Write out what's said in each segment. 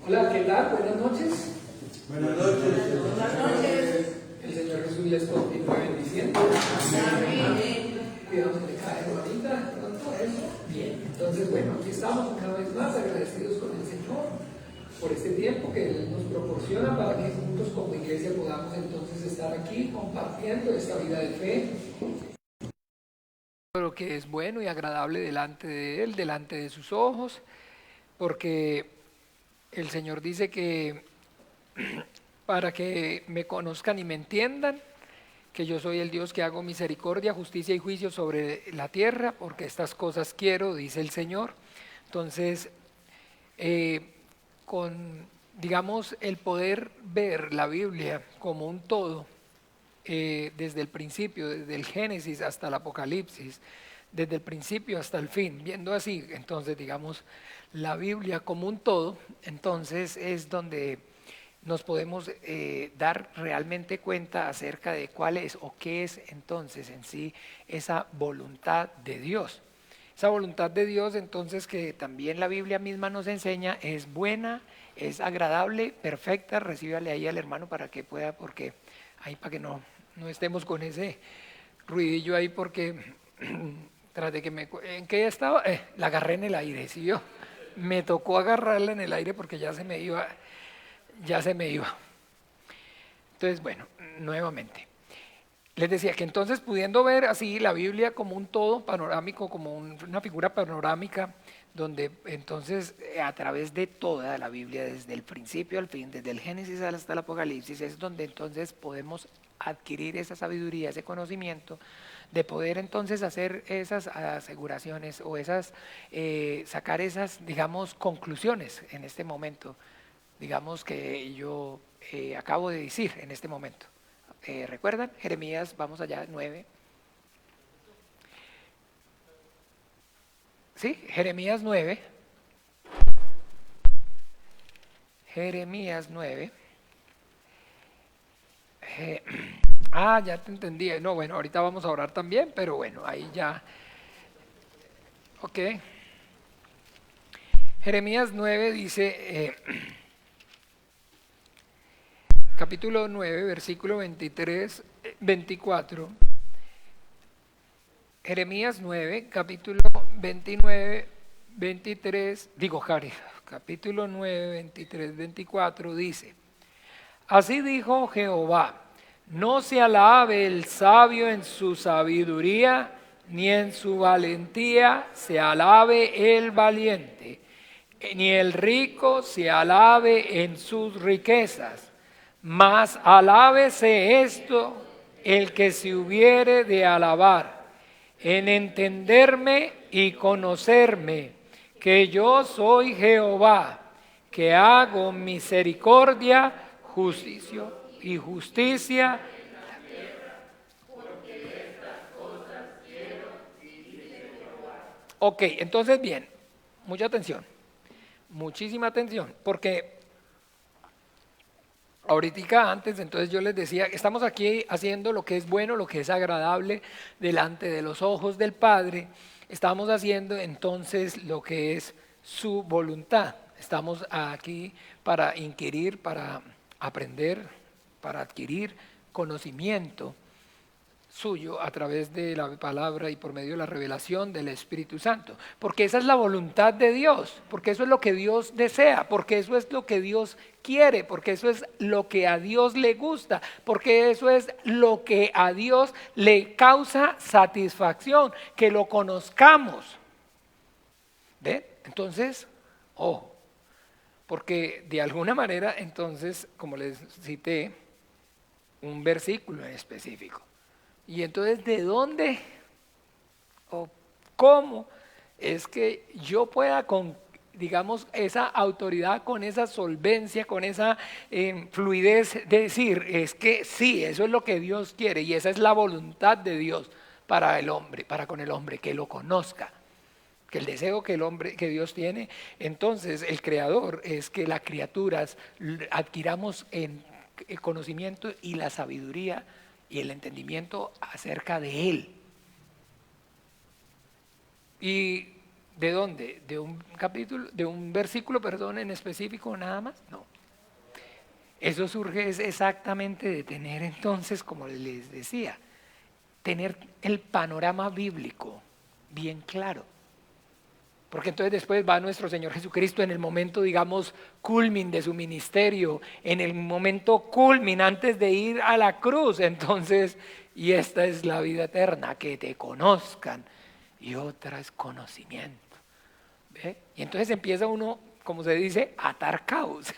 Hola, ¿qué tal? Buenas noches. Buenas noches. Buenas noches. El Señor Jesús les continúe bendiciendo. Amén. Cuidado que le cae bonita, pronto eso. Bien, entonces bueno, aquí estamos una vez más agradecidos con el Señor por este tiempo que Él nos proporciona para que juntos como iglesia podamos entonces estar aquí compartiendo esta vida de fe. Lo que es bueno y agradable delante de Él, delante de sus ojos, porque el Señor dice que para que me conozcan y me entiendan, que yo soy el Dios que hago misericordia, justicia y juicio sobre la tierra, porque estas cosas quiero, dice el Señor. Entonces, con, digamos, el poder ver la Biblia como un todo, desde el principio, desde el Génesis hasta el Apocalipsis, desde el principio hasta el fin, viendo así, entonces, digamos, la Biblia como un todo, entonces es donde nos podemos dar realmente cuenta acerca de cuál es o qué es entonces en sí esa voluntad de Dios. Esa voluntad de Dios entonces que también la Biblia misma nos enseña es buena, es agradable, perfecta. Recíbale ahí al hermano para que pueda, porque ahí para que no estemos con ese ruidillo ahí, porque tras de que ¿en qué estaba? La agarré en el aire, ¿sí vio? Me tocó agarrarla en el aire porque ya se me iba. Entonces, bueno, nuevamente. Les decía que entonces pudiendo ver así la Biblia como un todo panorámico, como una figura panorámica, donde entonces a través de toda la Biblia, desde el principio al fin, desde el Génesis hasta el Apocalipsis, es donde entonces podemos adquirir esa sabiduría, ese conocimiento, de poder entonces hacer esas aseguraciones o sacar esas, digamos, conclusiones en este momento, digamos que yo acabo de decir en este momento. ¿Recuerdan? Jeremías, vamos allá, 9. ¿Sí? Jeremías 9. Jeremías 9. Ya te entendí. No, bueno, ahorita vamos a orar también, pero bueno, ahí ya. Ok. Jeremías 9 dice, capítulo 9, versículo 23, 24. Jeremías 9, capítulo 29, 23, capítulo 9, 23, 24 dice: Así dijo Jehová, no se alabe el sabio en su sabiduría, ni en su valentía se alabe el valiente, ni el rico se alabe en sus riquezas, mas alábese esto el que se hubiere de alabar, en entenderme y conocerme, que yo soy Jehová, que hago misericordia, justicia y justicia. Ok, entonces bien, mucha atención, muchísima atención, porque ahorita antes, entonces yo les decía, estamos aquí haciendo lo que es bueno, lo que es agradable delante de los ojos del Padre. Estamos haciendo entonces lo que es su voluntad. Estamos aquí para inquirir, para aprender, para adquirir conocimiento suyo a través de la palabra y por medio de la revelación del Espíritu Santo, porque esa es la voluntad de Dios, porque eso es lo que Dios desea, porque eso es lo que Dios quiere, porque eso es lo que a Dios le gusta, porque eso es lo que a Dios le causa satisfacción, que lo conozcamos. ¿Ven? Entonces, ojo, porque de alguna manera entonces, como les cité, un versículo en específico. Y entonces, ¿de dónde o cómo es que yo pueda con, digamos, esa autoridad, con esa solvencia, con esa fluidez, decir, es que sí, eso es lo que Dios quiere y esa es la voluntad de Dios para el hombre, para con el hombre, que lo conozca, que el deseo que el hombre, que Dios tiene, entonces el creador es que las criaturas adquiramos en el conocimiento y la sabiduría y el entendimiento acerca de Él. Y ¿De dónde? ¿De un capítulo, de un versículo, perdón, en específico nada más? No. Eso surge es exactamente de tener entonces, como les decía, tener el panorama bíblico bien claro. Porque entonces después va nuestro Señor Jesucristo en el momento, digamos, culmin de su ministerio, en el momento culmin antes de ir a la cruz. Entonces, y esta es la vida eterna, que te conozcan, y otra es conocimiento. ¿Ve? Y entonces empieza uno, como se dice, a atar cabos.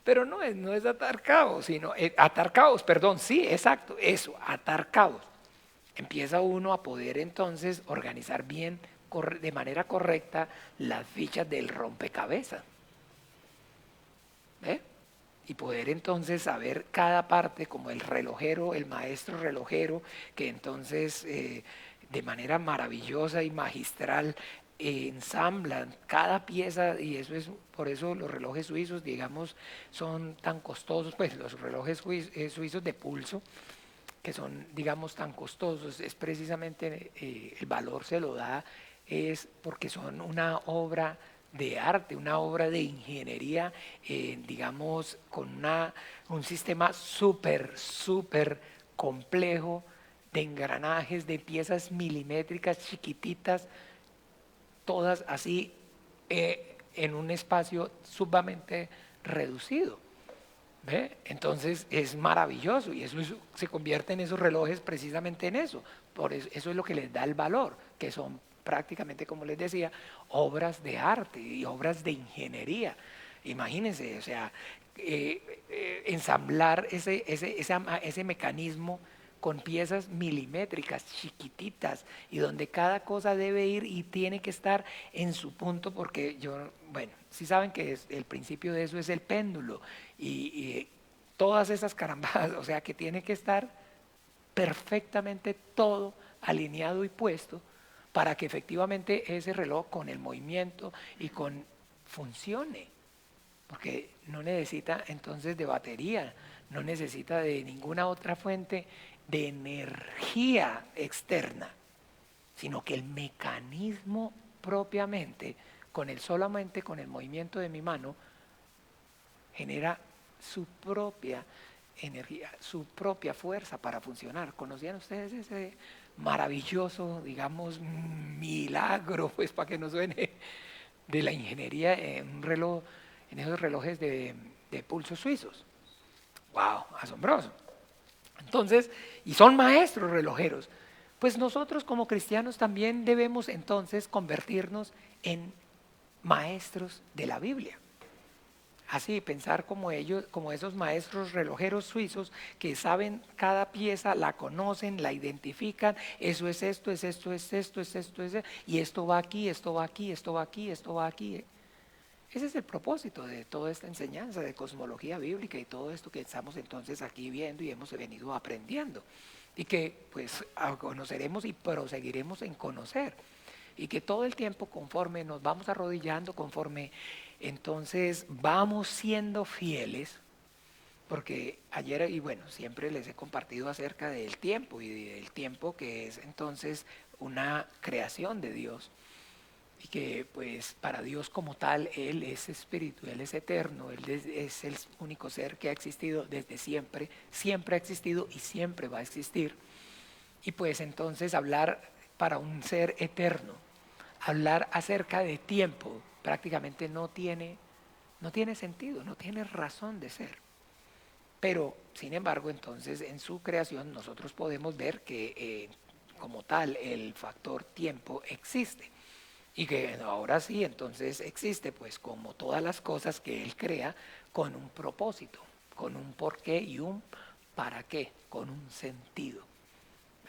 Pero no es atar cabos, sino atar cabos, perdón, sí, exacto, eso, atar cabos. Empieza uno a poder entonces organizar bien, de manera correcta, las fichas del rompecabezas. ¿Ve? Y poder entonces saber cada parte, como el relojero, el maestro relojero, que entonces de manera maravillosa y magistral ensamblan cada pieza, y eso es por eso los relojes suizos, digamos, son tan costosos, pues los relojes suizos de pulso, que son, digamos, tan costosos, es precisamente el valor se lo da, es porque son una obra de arte, una obra de ingeniería, digamos, con un sistema súper complejo de engranajes, de piezas milimétricas chiquititas, todas así en un espacio sumamente reducido. ¿Ve? Entonces es maravilloso y se convierte en esos relojes precisamente en eso. Por eso, eso es lo que les da el valor, que son prácticamente, como les decía, obras de arte y obras de ingeniería. Imagínense, o sea, ensamblar ese mecanismo con piezas milimétricas, chiquititas, y donde cada cosa debe ir y tiene que estar en su punto, porque bueno, si saben que el principio de eso es el péndulo, y todas esas carambadas, o sea que tiene que estar perfectamente todo alineado y puesto para que efectivamente ese reloj con el movimiento y con funcione, porque no necesita entonces de batería, no necesita de ninguna otra fuente de energía externa, sino que el mecanismo propiamente, solamente con el movimiento de mi mano, genera su propia energía, su propia fuerza para funcionar. ¿Conocían ustedes ese maravilloso, digamos, milagro, pues para que no suene, de la ingeniería en un reloj, en esos relojes de pulsos suizos? ¡Wow! Asombroso. Entonces, y son maestros relojeros. Pues nosotros como cristianos también debemos entonces convertirnos en maestros de la Biblia. Así, pensar como ellos, como esos maestros relojeros suizos que saben cada pieza, la conocen, la identifican, eso es esto, es esto, es esto, es esto, es esto, y esto va aquí, esto va aquí, esto va aquí, esto va aquí. Ese es el propósito de toda esta enseñanza de cosmología bíblica y todo esto que estamos entonces aquí viendo y hemos venido aprendiendo. Y que pues conoceremos y proseguiremos en conocer. Y que todo el tiempo conforme nos vamos arrodillando, conforme entonces vamos siendo fieles, porque ayer y bueno, siempre les he compartido acerca del tiempo y del tiempo que es entonces una creación de Dios. Y que pues para Dios como tal, Él es espíritu, Él es eterno, Él es el único ser que ha existido desde siempre, siempre ha existido y siempre va a existir. Y pues entonces hablar para un ser eterno, hablar acerca de tiempo, prácticamente no tiene sentido, no tiene razón de ser. Pero, sin embargo, entonces en su creación nosotros podemos ver que como tal el factor tiempo existe. Y que ahora sí, entonces existe, pues como todas las cosas que Él crea, con un propósito, con un porqué y un para qué, con un sentido.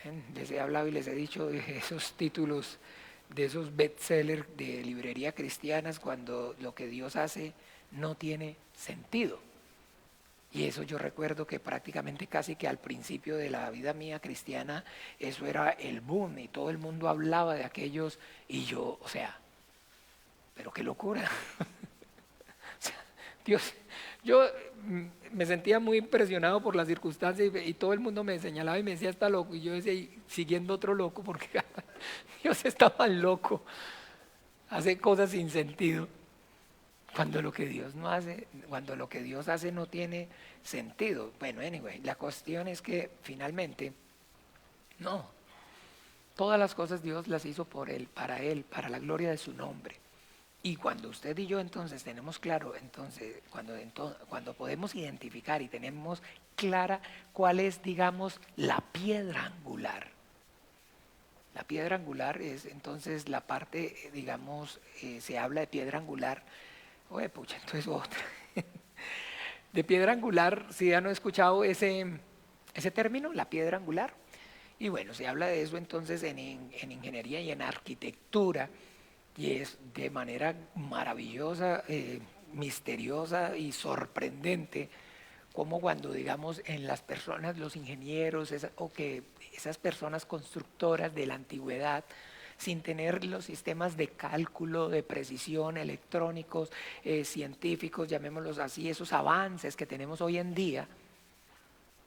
¿Ven? Les he hablado y les he dicho de esos títulos, de esos bestsellers de librería cristianas, cuando lo que Dios hace no tiene sentido. Y eso yo recuerdo que prácticamente casi que al principio de la vida mía cristiana, eso era el boom y todo el mundo hablaba de aquellos y yo, o sea, pero qué locura. O sea, Dios, yo me sentía muy impresionado por las circunstancias y todo el mundo me señalaba y me decía está loco y yo decía, y siguiendo otro loco porque Dios está mal loco. hace cosas sin sentido, cuando lo que Dios no hace, cuando lo que Dios hace no tiene sentido. Bueno, anyway, la cuestión es que finalmente, no, todas las cosas Dios las hizo por Él, para la gloria de su nombre. Y cuando usted y yo entonces tenemos claro, entonces cuando podemos identificar y tenemos clara cuál es, digamos, la piedra angular. La piedra angular es entonces la parte, digamos, se habla de piedra angular. Oye, pucha, entonces otra. De piedra angular, si ya no he escuchado ese término, la piedra angular. Y bueno, se habla de eso entonces en ingeniería y en arquitectura. Y es de manera maravillosa, misteriosa y sorprendente, como cuando digamos en las personas, los ingenieros, o que esas personas constructoras de la antigüedad, sin tener los sistemas de cálculo, de precisión, electrónicos, científicos, llamémoslos así, esos avances que tenemos hoy en día,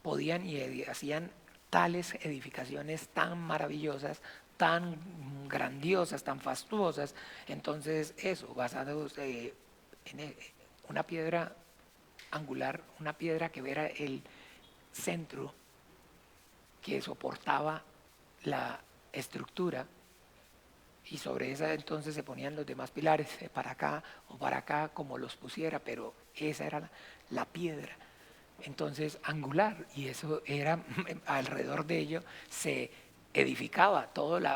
podían y hacían tales edificaciones tan maravillosas, tan grandiosas, tan fastuosas. Entonces eso, basados en una piedra angular, una piedra que era el centro que soportaba la estructura, y sobre esa entonces se ponían los demás pilares, para acá o para acá, como los pusiera, pero esa era la piedra entonces angular, y eso era alrededor de ello se edificaba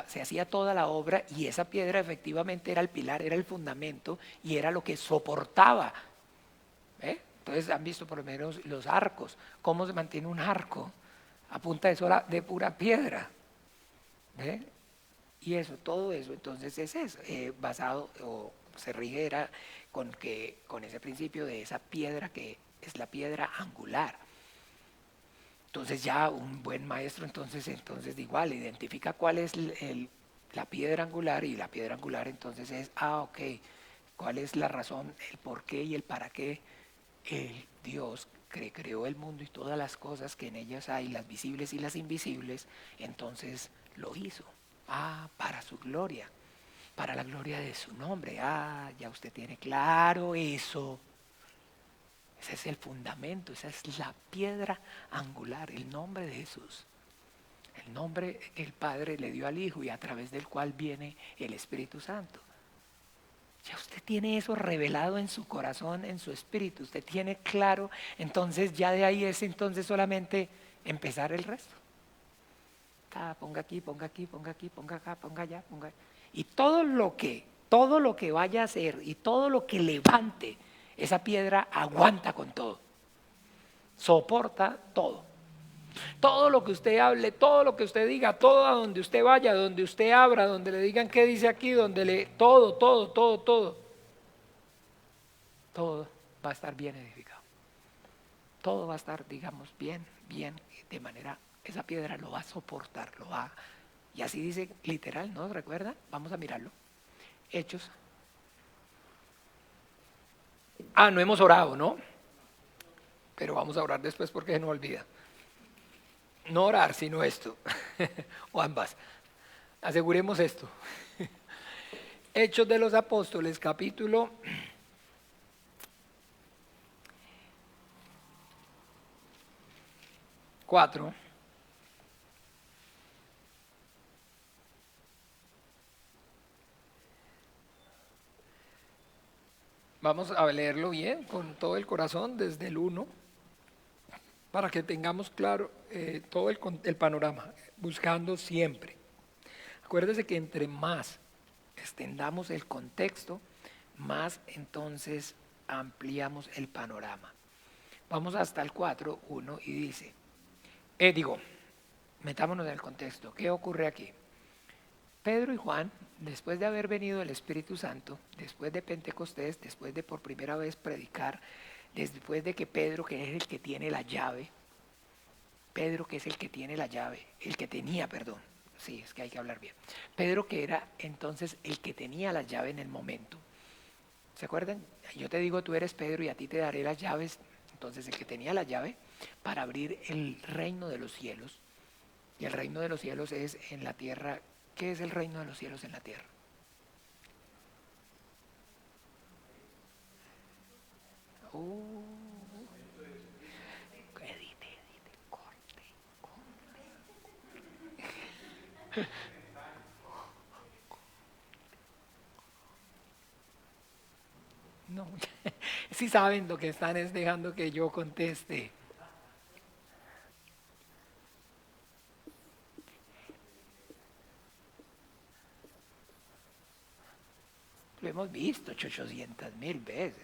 se hacía toda la obra, y esa piedra efectivamente era el pilar, era el fundamento y era lo que soportaba. Entonces han visto por lo menos los arcos, cómo se mantiene un arco a punta de pura piedra. ¿Ve? Y eso, todo eso, entonces es eso, basado o se rige era con ese principio de esa piedra que es la piedra angular. Entonces ya un buen maestro entonces igual identifica cuál es la piedra angular, y la piedra angular entonces es, ok, cuál es la razón, el por qué y el para qué el Dios que creó el mundo y todas las cosas que en ellas hay, las visibles y las invisibles, entonces lo hizo. Para su gloria, para la gloria de su nombre. Ya usted tiene claro eso. Ese es el fundamento, esa es la piedra angular, el nombre de Jesús. El nombre que el Padre le dio al Hijo y a través del cual viene el Espíritu Santo. Ya usted tiene eso revelado en su corazón, en su espíritu. Usted tiene claro, entonces ya de ahí es entonces solamente empezar el resto. Ponga aquí, ponga aquí, ponga aquí, ponga acá, ponga allá, ponga allá. Y todo lo que vaya a hacer y todo lo que levante, esa piedra aguanta con todo. Soporta todo. Todo lo que usted hable, todo lo que usted diga, todo a donde usted vaya, donde usted abra, donde le digan qué dice aquí, todo va a estar bien edificado. Todo va a estar, digamos, bien, de manera, esa piedra lo va a soportar, y así dice literal, ¿no? ¿Recuerda? Vamos a mirarlo. Hechos. No hemos orado, ¿no? Pero vamos a orar después porque se nos olvida. No orar, sino esto. O ambas. Aseguremos esto. Hechos de los Apóstoles, capítulo 4. Vamos a leerlo bien, con todo el corazón, desde el 1, para que tengamos claro todo el panorama, buscando siempre. Acuérdese que entre más extendamos el contexto, más entonces ampliamos el panorama. Vamos hasta el 4:1 y dice, metámonos en el contexto. ¿Qué ocurre aquí? Pedro y Juan, después de haber venido el Espíritu Santo, después de Pentecostés, después de por primera vez predicar, después de que Pedro, que es el que tiene la llave, Pedro que es el que tiene la llave, el que tenía, perdón, sí, es que hay que hablar bien. Pedro que era entonces el que tenía la llave en el momento. ¿Se acuerdan? Yo te digo, tú eres Pedro y a ti te daré las llaves. Entonces el que tenía la llave para abrir el reino de los cielos. Y el reino de los cielos es en la tierra. ¿Qué es el reino de los cielos en la tierra? No, si saben lo que están es dejando que yo conteste. Lo hemos visto 800.000 veces.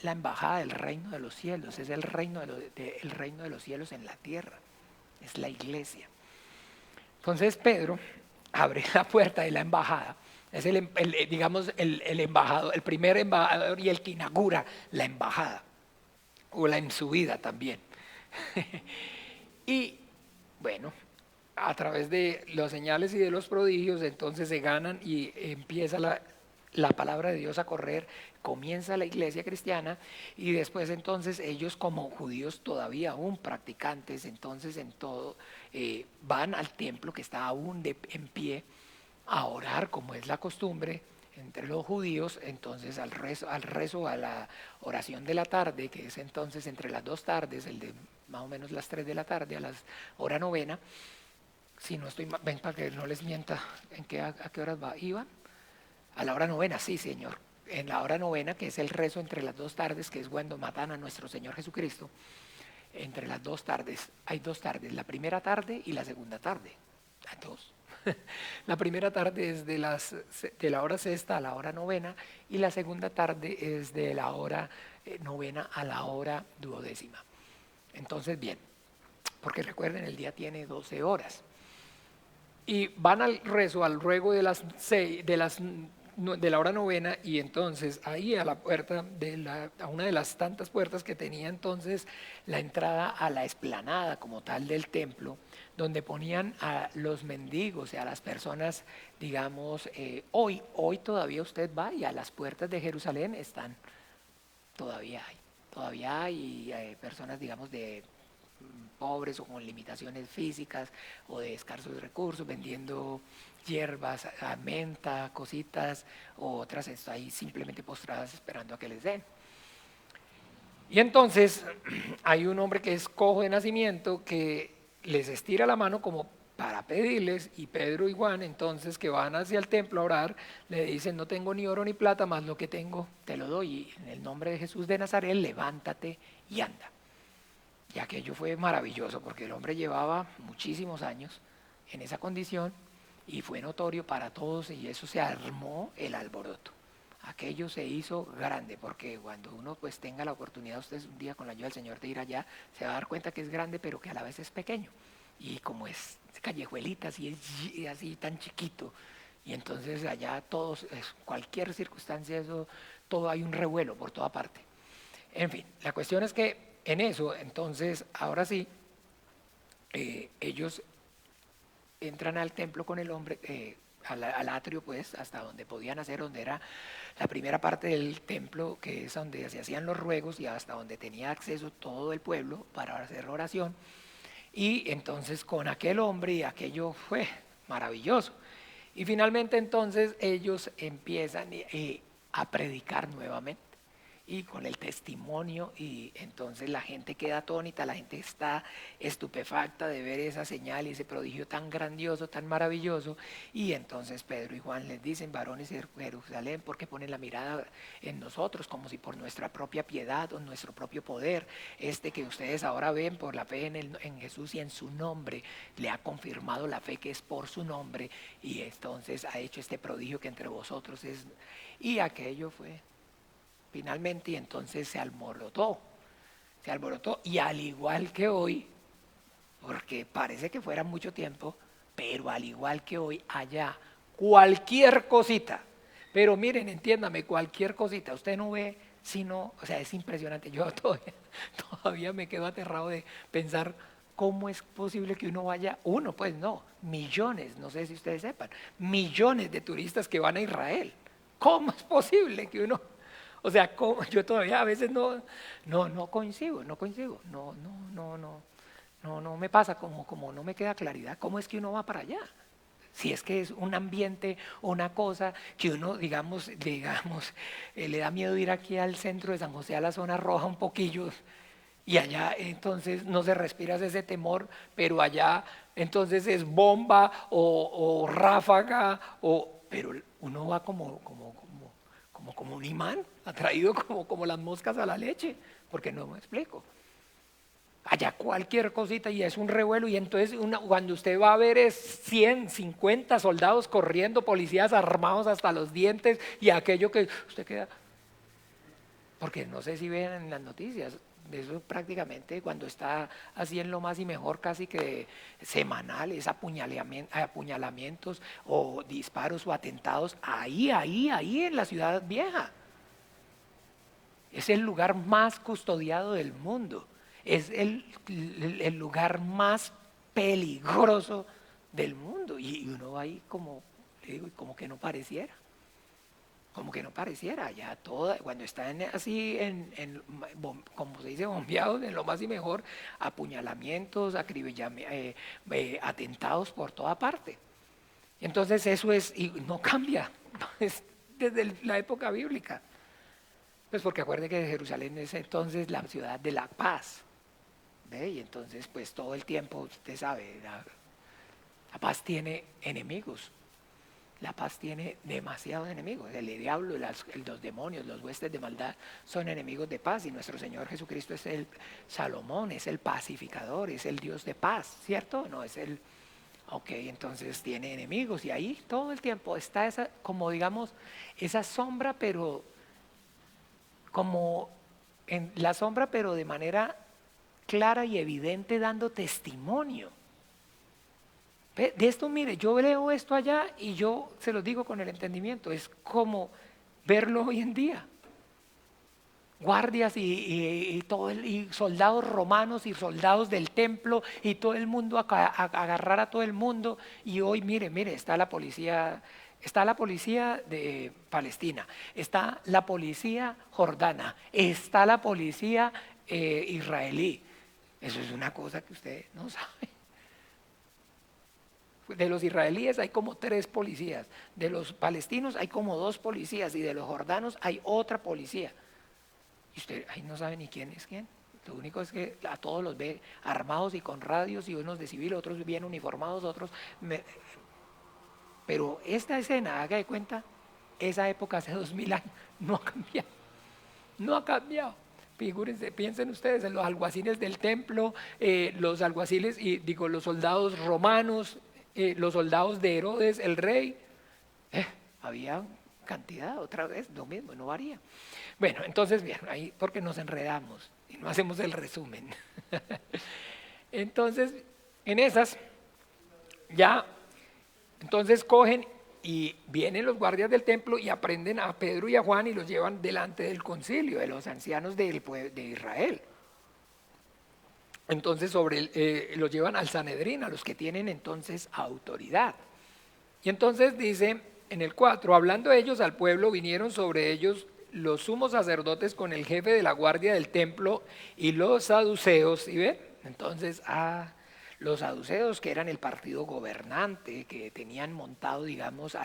La embajada del reino de los cielos es el reino el reino de los cielos en la tierra. Es la iglesia. Entonces Pedro abre la puerta de la embajada. Es digamos, el embajador, el primer embajador y el que inaugura la embajada. O la en su vida también. Y bueno, a través de las señales y de los prodigios, entonces se ganan y empieza la palabra de Dios a correr, comienza la iglesia cristiana y después entonces ellos como judíos todavía aún practicantes, entonces en todo van al templo que está aún en pie a orar como es la costumbre entre los judíos, entonces al rezo, a la oración de la tarde, que es entonces entre las 2 tardes, el de más o menos las 3 de la tarde a las hora novena. Si no estoy, ven para que no les mienta, a qué horas va? ¿Iban? A la hora novena, sí, Señor. En la hora novena, que es el rezo entre las 2 tardes, que es cuando matan a nuestro Señor Jesucristo. Entre las 2 tardes, hay 2 tardes, la primera tarde y la segunda tarde. Hay dos. La primera tarde es de la hora sexta a la hora novena y la segunda tarde es de la hora novena a la hora duodécima. Entonces, bien, porque recuerden, el día tiene 12 horas. Y van al rezo, al ruego de la hora novena, y entonces ahí a la puerta, a una de las tantas puertas que tenía entonces la entrada a la explanada como tal del templo, donde ponían a los mendigos y a las personas, digamos, hoy todavía usted va y a las puertas de Jerusalén están, todavía hay personas, digamos, de pobres o con limitaciones físicas o de escasos recursos, vendiendo hierbas, menta, cositas, o otras ahí simplemente postradas esperando a que les den. Y entonces hay un hombre que es cojo de nacimiento que les estira la mano como para pedirles, y Pedro y Juan entonces, que van hacia el templo a orar, le dicen: no tengo ni oro ni plata, más lo que tengo te lo doy, y en el nombre de Jesús de Nazaret levántate y anda. Y aquello fue maravilloso porque el hombre llevaba muchísimos años en esa condición y fue notorio para todos, y eso se armó el alboroto. Aquello se hizo grande, porque cuando uno pues tenga la oportunidad, usted un día con la ayuda del Señor de ir allá, se va a dar cuenta que es grande pero que a la vez es pequeño. Y como es callejuelitas y es así tan chiquito, y entonces allá todos, cualquier circunstancia, eso, todo hay un revuelo por toda parte. En fin, la cuestión es que en eso, entonces, ahora sí, ellos entran al templo con el hombre, al atrio, pues, hasta donde podían hacer, donde era la primera parte del templo, que es donde se hacían los ruegos y hasta donde tenía acceso todo el pueblo para hacer oración. Y entonces con aquel hombre, y aquello fue maravilloso. Y finalmente entonces ellos empiezan a predicar nuevamente y con el testimonio, y entonces la gente queda atónita, la gente está estupefacta de ver esa señal y ese prodigio tan grandioso, tan maravilloso. Y entonces Pedro y Juan les dicen: varones de Jerusalén, ¿por qué ponen la mirada en nosotros como si por nuestra propia piedad o nuestro propio poder, que ustedes ahora ven por la fe en Jesús y en su nombre, le ha confirmado la fe que es por su nombre, y entonces ha hecho este prodigio que entre vosotros es? Y aquello fue finalmente, y entonces se alborotó, y al igual que hoy, porque parece que fuera mucho tiempo, pero al igual que hoy, allá, cualquier cosita, pero miren, entiéndame, cualquier cosita, usted no ve sino, o sea, es impresionante. Yo todavía me quedo aterrado de pensar cómo es posible que uno vaya, pues no, millones, no sé si ustedes sepan, millones de turistas que van a Israel. ¿Cómo es posible que uno, o sea, yo todavía a veces no coincido, no me pasa, como no me queda claridad cómo es que uno va para allá? Si es que es un ambiente, una cosa que uno, digamos, le da miedo ir aquí al centro de San José, a la zona roja un poquillo, Y allá entonces no se respira ese temor, pero allá entonces es bomba o ráfaga, pero uno va como un imán, atraído como las moscas a la leche, porque no me explico. Allá cualquier cosita y es un revuelo y entonces cuando usted va a ver es 100, 50 soldados corriendo, policías armados hasta los dientes y aquello que usted queda, porque no sé si ven en las noticias, de eso prácticamente cuando está así en lo más y mejor casi que semanales, apuñalamientos o disparos o atentados, ahí en la ciudad vieja. Es el lugar más custodiado del mundo. Es el lugar más peligroso del mundo. Y uno va ahí como, le digo, como que no pareciera. Como que no pareciera. Ya toda, cuando están así como se dice, bombeados en lo más y mejor, apuñalamientos, atentados por toda parte. Entonces eso es, y no cambia, es desde la época bíblica. Pues porque acuerde que Jerusalén es entonces la ciudad de la paz. ¿Ve? Y entonces pues todo el tiempo, usted sabe, la paz tiene enemigos. La paz tiene demasiados enemigos. El diablo, los demonios, los huestes de maldad son enemigos de paz. Y nuestro Señor Jesucristo es el Salomón, es el pacificador, es el Dios de paz, ¿cierto? No es el... Ok, entonces tiene enemigos y ahí todo el tiempo está esa, como digamos, esa sombra, pero como en la sombra, pero de manera clara y evidente, dando testimonio. De esto, mire, yo leo esto allá y yo se lo digo con el entendimiento, es como verlo hoy en día. Guardias y soldados romanos y soldados del templo y todo el mundo agarrar a todo el mundo. Y hoy, mire, está la policía de Palestina, está la policía jordana, está la policía israelí. Eso es una cosa que usted no sabe. De los israelíes hay como 3 policías, de los palestinos hay como 2 policías y de los jordanos hay otra policía. Y usted ahí no sabe ni quién es quién. Lo único es que a todos los ve armados y con radios y unos de civil, otros bien uniformados, pero esta escena, haga de cuenta, esa época hace 2000 años, no ha cambiado. No ha cambiado. Figúrense, piensen ustedes en los alguaciles del templo, los alguaciles, y digo, los soldados romanos, los soldados de Herodes, el rey. Había cantidad, otra vez, lo mismo, no varía. Bueno, entonces, bien, ahí porque nos enredamos y no hacemos el resumen. Entonces, en esas, ya, entonces cogen y vienen los guardias del templo y aprenden a Pedro y a Juan y los llevan delante del concilio, de los ancianos de Israel. Entonces los llevan al Sanedrín, a los que tienen entonces autoridad. Y entonces dice en el 4, hablando ellos al pueblo, vinieron sobre ellos los sumos sacerdotes con el jefe de la guardia del templo y los saduceos, ¿sí ve? Entonces, los saduceos, que eran el partido gobernante, que tenían montado, digamos,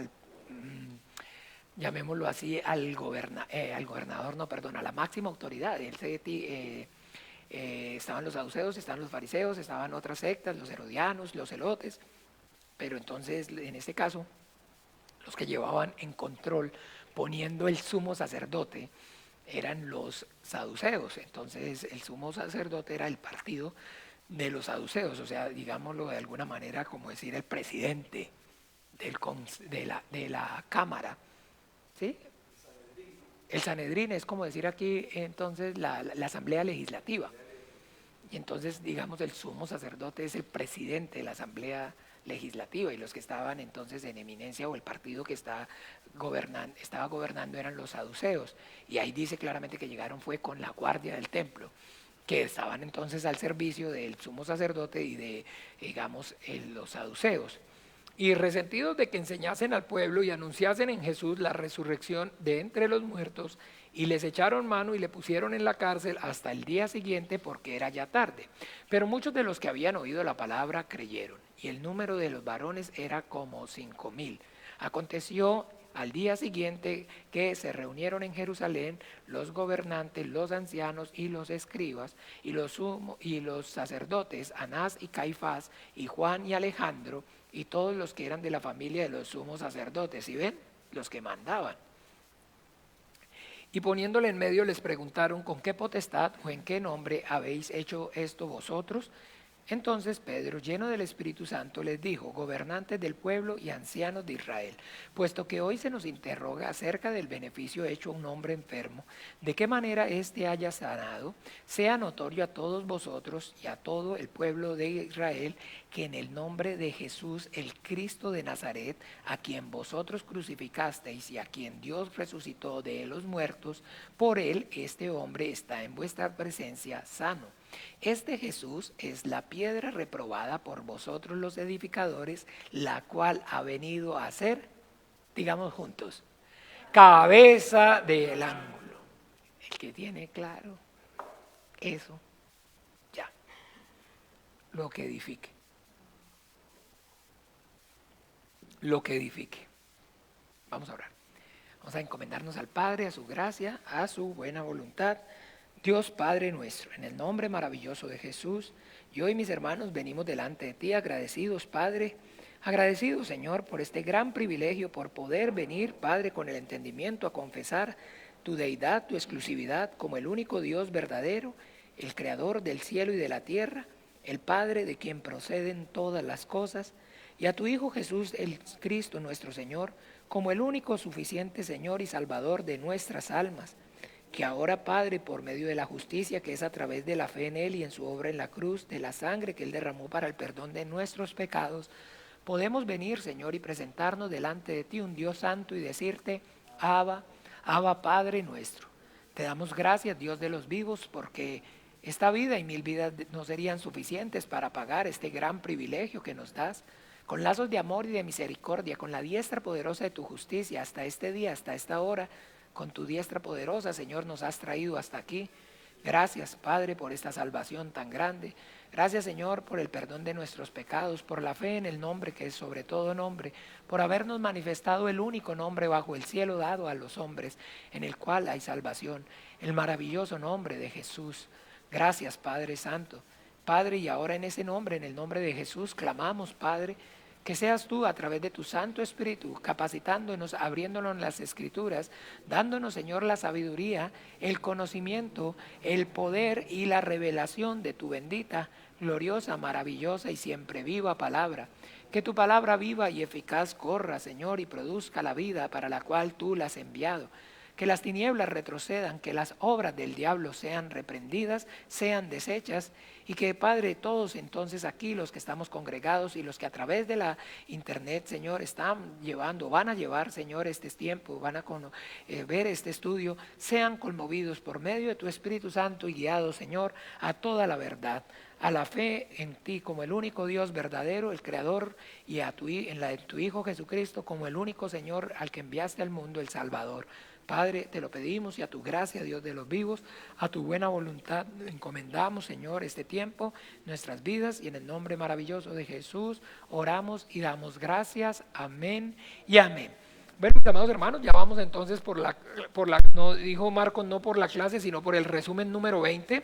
llamémoslo así, al gobernador, no, perdón, a la máxima autoridad. Estaban los saduceos, estaban los fariseos, estaban otras sectas, los herodianos, los celotes, pero entonces, en este caso, los que llevaban en control, poniendo el sumo sacerdote, eran los saduceos. Entonces, el sumo sacerdote era el partido de los saduceos, o sea, digámoslo de alguna manera, como decir el presidente de la cámara, ¿sí? El Sanedrín es como decir aquí entonces la asamblea legislativa. Y entonces, digamos, el sumo sacerdote es el presidente de la asamblea legislativa y los que estaban entonces en eminencia o el partido que estaba gobernando eran los saduceos. Y ahí dice claramente que llegaron fue con la guardia del templo, que estaban entonces al servicio del sumo sacerdote y de, digamos, los saduceos. Y resentidos de que enseñasen al pueblo y anunciasen en Jesús la resurrección de entre los muertos, y les echaron mano y le pusieron en la cárcel hasta el día siguiente porque era ya tarde. Pero muchos de los que habían oído la palabra creyeron, y el número de los varones era como 5000. Aconteció al día siguiente que se reunieron en Jerusalén los gobernantes, los ancianos y los escribas y los sacerdotes, Anás y Caifás y Juan y Alejandro y todos los que eran de la familia de los sumos sacerdotes. ¿Y ven? Los que mandaban. Y poniéndole en medio les preguntaron: ¿con qué potestad o en qué nombre habéis hecho esto vosotros? Entonces Pedro, lleno del Espíritu Santo, les dijo: gobernantes del pueblo y ancianos de Israel, puesto que hoy se nos interroga acerca del beneficio hecho a un hombre enfermo, de qué manera éste haya sanado, sea notorio a todos vosotros y a todo el pueblo de Israel que en el nombre de Jesús, el Cristo de Nazaret, a quien vosotros crucificasteis y a quien Dios resucitó de los muertos, por él este hombre está en vuestra presencia sano. Este Jesús es la piedra reprobada por vosotros los edificadores, la cual ha venido a ser, digamos juntos, cabeza del ángulo. El que tiene claro eso, ya, lo que edifique. Lo que edifique. Vamos a orar. Vamos a encomendarnos al Padre, a su gracia, a su buena voluntad. Dios Padre nuestro, en el nombre maravilloso de Jesús, yo y mis hermanos venimos delante de ti agradecidos, Padre, agradecidos, Señor, por este gran privilegio, por poder venir, Padre, con el entendimiento a confesar tu deidad, tu exclusividad como el único Dios verdadero, el Creador del cielo y de la tierra, el Padre de quien proceden todas las cosas, y a tu Hijo Jesús, el Cristo nuestro Señor, como el único suficiente Señor y Salvador de nuestras almas, que ahora, Padre, por medio de la justicia que es a través de la fe en Él y en su obra en la cruz, de la sangre que Él derramó para el perdón de nuestros pecados, podemos venir, Señor, y presentarnos delante de ti, un Dios santo, y decirte: Abba, Abba, Padre nuestro. Te damos gracias, Dios de los vivos, porque esta vida y 1000 vidas no serían suficientes para pagar este gran privilegio que nos das. Con lazos de amor y de misericordia, con la diestra poderosa de tu justicia, hasta este día, hasta esta hora, con tu diestra poderosa, Señor, nos has traído hasta aquí. Gracias, Padre, por esta salvación tan grande. Gracias, Señor, por el perdón de nuestros pecados, por la fe en el nombre que es sobre todo nombre, por habernos manifestado el único nombre bajo el cielo dado a los hombres, en el cual hay salvación, el maravilloso nombre de Jesús. Gracias, Padre Santo. Padre, y ahora en ese nombre, en el nombre de Jesús, clamamos, Padre, que seas tú a través de tu Santo Espíritu capacitándonos, abriéndonos las Escrituras, dándonos, Señor, la sabiduría, el conocimiento, el poder y la revelación de tu bendita, gloriosa, maravillosa y siempre viva palabra. Que tu palabra viva y eficaz corra, Señor, y produzca la vida para la cual tú la has enviado. Que las tinieblas retrocedan, que las obras del diablo sean reprendidas, sean deshechas, y que, Padre, todos entonces aquí, los que estamos congregados y los que a través de la internet, Señor, van a llevar, Señor, este tiempo, van a ver este estudio, sean conmovidos por medio de tu Espíritu Santo y guiados, Señor, a toda la verdad, a la fe en ti como el único Dios verdadero, el Creador, y en la de tu Hijo Jesucristo como el único Señor al que enviaste al mundo, el Salvador. Padre, te lo pedimos, y a tu gracia, Dios de los vivos, a tu buena voluntad encomendamos, Señor, este tiempo, nuestras vidas, y en el nombre maravilloso de Jesús oramos y damos gracias. Amén y amén. Bueno, mis amados hermanos, ya vamos entonces no dijo Marcos, no por la clase, sino por el resumen número 20.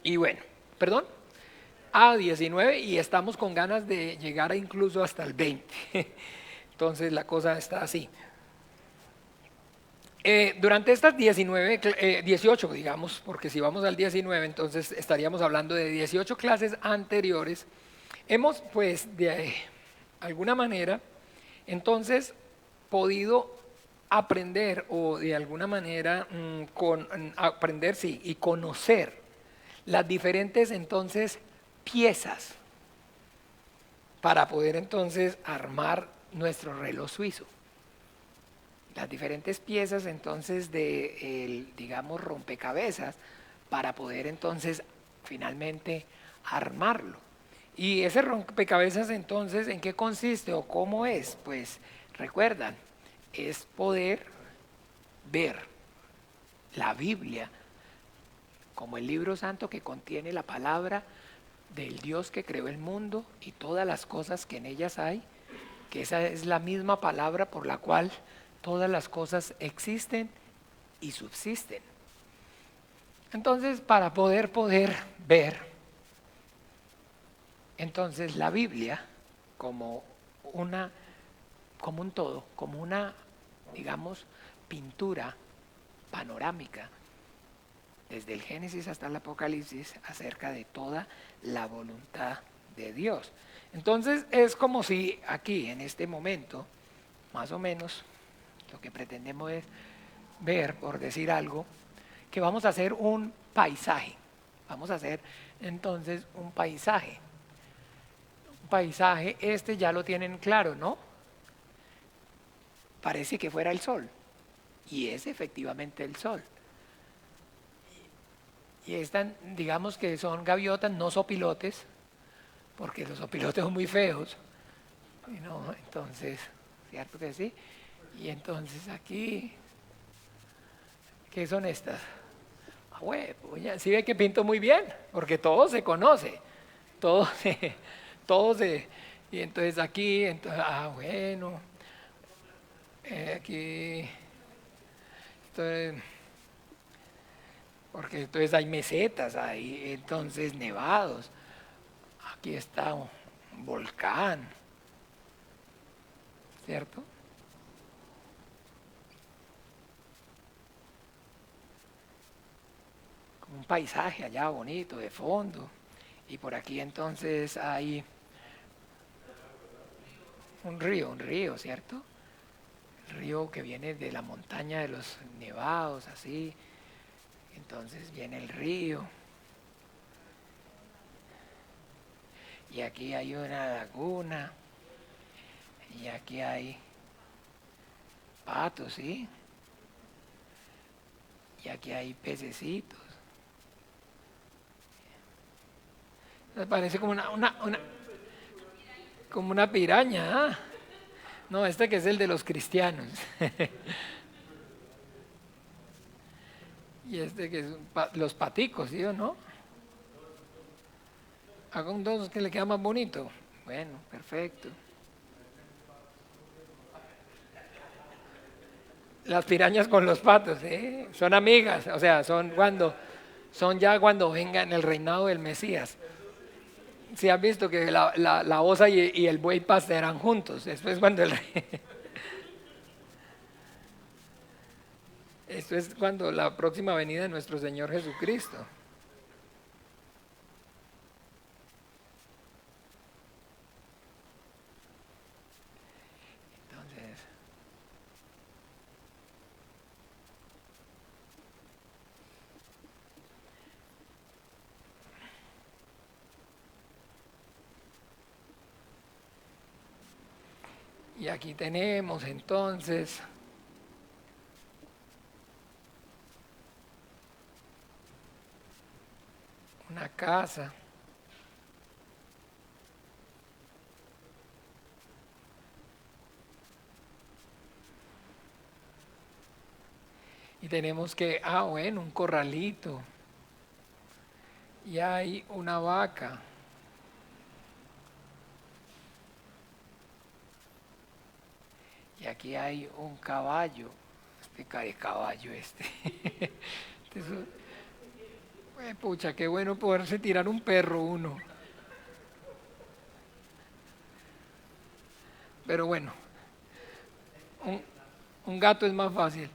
Y bueno, perdón, a 19, y estamos con ganas de llegar incluso hasta el 20. Entonces la cosa está así. Durante estas 18, digamos, porque si vamos al 19, entonces estaríamos hablando de 18 clases anteriores, hemos pues de alguna manera entonces podido aprender, o de alguna manera aprender, sí, y conocer las diferentes entonces piezas para poder entonces armar nuestro reloj suizo. Las diferentes piezas entonces digamos, rompecabezas, para poder entonces finalmente armarlo. Y ese rompecabezas entonces, ¿en qué consiste o cómo es? Pues recuerdan, es poder ver la Biblia como el libro santo que contiene la palabra del Dios que creó el mundo y todas las cosas que en ellas hay, que esa es la misma palabra por la cual todas las cosas existen y subsisten. Entonces, para poder ver, entonces la Biblia como como un todo, como una, digamos, pintura panorámica desde el Génesis hasta el Apocalipsis acerca de toda la voluntad de Dios. Entonces es como si aquí, en este momento, más o menos, lo que pretendemos es ver, por decir algo, que vamos a hacer un paisaje. Vamos a hacer entonces un paisaje. Un paisaje, este ya lo tienen claro, ¿no? Parece que fuera el sol. Y es efectivamente el sol. Y están, digamos que son gaviotas, no sopilotes, porque los sopilotes son muy feos. Y no, entonces, ¿cierto que sí? Y entonces aquí, ¿qué son estas? Ah, bueno, sí ve que pinto muy bien, porque todo se conoce, todo se, todo se, y entonces aquí, entonces, bueno, aquí, entonces, porque entonces hay mesetas, hay entonces nevados, aquí está un volcán, ¿cierto? Como un paisaje allá bonito de fondo, y por aquí entonces hay un río, ¿cierto? El río que viene de la montaña de los nevados, así, entonces viene el río, y aquí hay una laguna, y aquí hay patos, ¿sí? Y aquí hay pececitos. Me parece como como una piraña, ¿ah? No, este que es el de los cristianos. Y este que es los paticos, ¿sí o no? Haga un dos que le queda más bonito. Bueno, perfecto. Las pirañas con los patos, ¿eh? Son amigas, o sea, son ya cuando venga en el reinado del Mesías. Si has visto que la osa y el buey pastarán juntos, después cuando el rey, esto es cuando la próxima venida de nuestro Señor Jesucristo. Entonces, y aquí tenemos entonces una casa. Y tenemos que, bueno, un corralito. Y hay una vaca. Y aquí hay un caballo. Este caballo este. Este pucha, qué bueno poderse tirar un perro uno. Pero bueno, un, un gato es más fácil.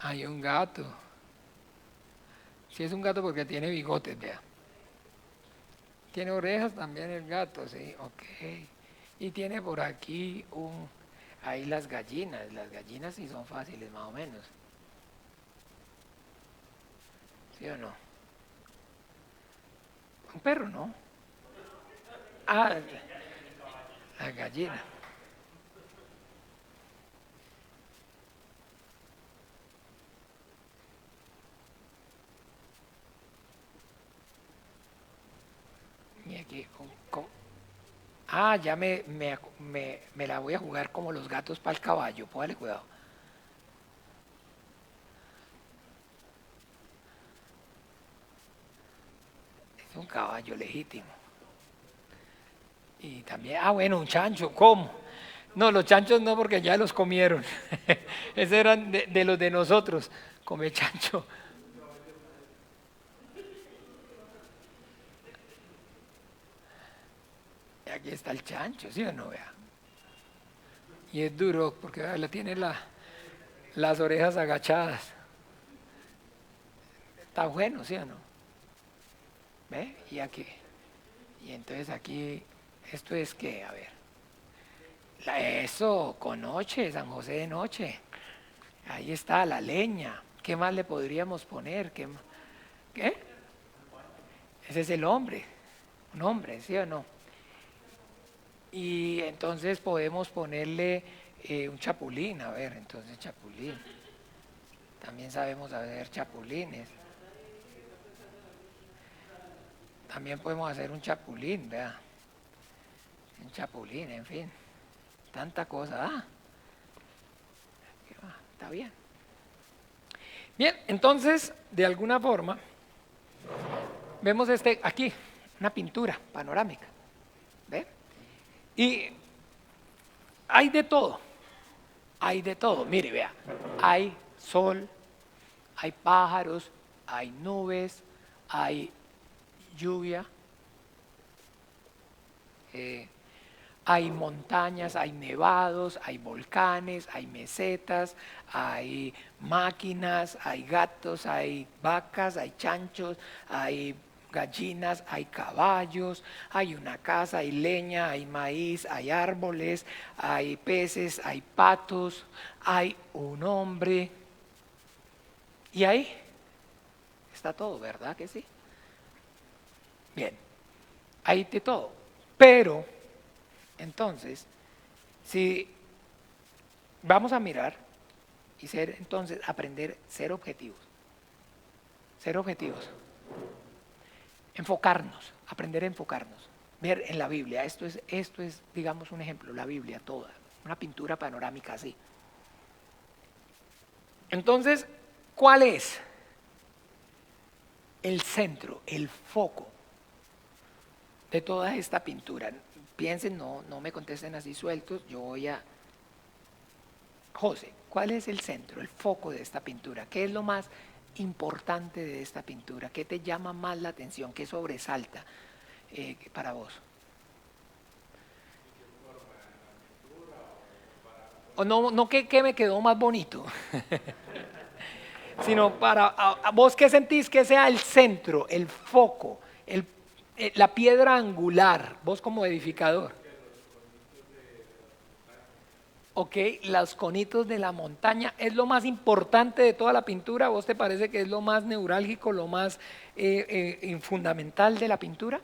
Hay un gato. Si es un gato porque tiene bigotes, vea. Tiene orejas también el gato, sí, ok. Y tiene por aquí ahí las gallinas sí son fáciles más o menos. ¿Sí o no? Un perro, ¿no? Ah, la gallina. Y aquí, ya me la voy a jugar como los gatos para el caballo, póngale cuidado. Es un caballo legítimo. Y también, bueno, un chancho, ¿cómo? No, los chanchos no, porque ya los comieron. Esos eran de los de nosotros, come chancho. Y aquí está el chancho, ¿sí o no? Vea. Y es duro, porque vea, tiene las orejas agachadas. Está bueno, ¿sí o no? ¿Ve? Y aquí. Y entonces aquí, esto es que, a ver. Eso, con noche, San José de noche. Ahí está la leña. ¿Qué más le podríamos poner? ¿Qué? Ese es el hombre. Un hombre, ¿sí o no? Y entonces podemos ponerle un chapulín. A ver, entonces chapulín. También sabemos hacer chapulines. También podemos hacer un chapulín, vea. Un chapulín, en fin. Tanta cosa. Está bien. Bien, entonces, de alguna forma, vemos aquí, una pintura panorámica. ¿Ve? Y hay de todo. Hay de todo. Mire, vea. Hay sol, hay pájaros, hay nubes, hay lluvia, hay montañas, hay nevados, hay volcanes, hay mesetas, hay máquinas, hay gatos, hay vacas, hay chanchos, hay gallinas, hay caballos, hay una casa, hay leña, hay maíz, hay árboles, hay peces, hay patos, hay un hombre. Y ahí está todo, ¿verdad que sí? Bien, hay de todo. Pero, entonces, si vamos a mirar y entonces, aprender, ser objetivos. Ser objetivos. Enfocarnos, aprender a enfocarnos. Ver en la Biblia, esto es, digamos, un ejemplo, la Biblia toda, una pintura panorámica así. Entonces, ¿cuál es el centro, el foco de toda esta pintura? Piensen, no me contesten así sueltos, yo voy a... José, ¿cuál es el centro, el foco de esta pintura? ¿Qué es lo más importante de esta pintura? ¿Qué te llama más la atención? ¿Qué sobresalta para vos? O no que me quedó más bonito, sino para a vos, ¿qué sentís que sea el centro, el foco, la piedra angular, vos como edificador? Ok, los conitos de la montaña es lo más importante de toda la pintura. ¿Vos te parece que es lo más neurálgico, lo más fundamental de la pintura?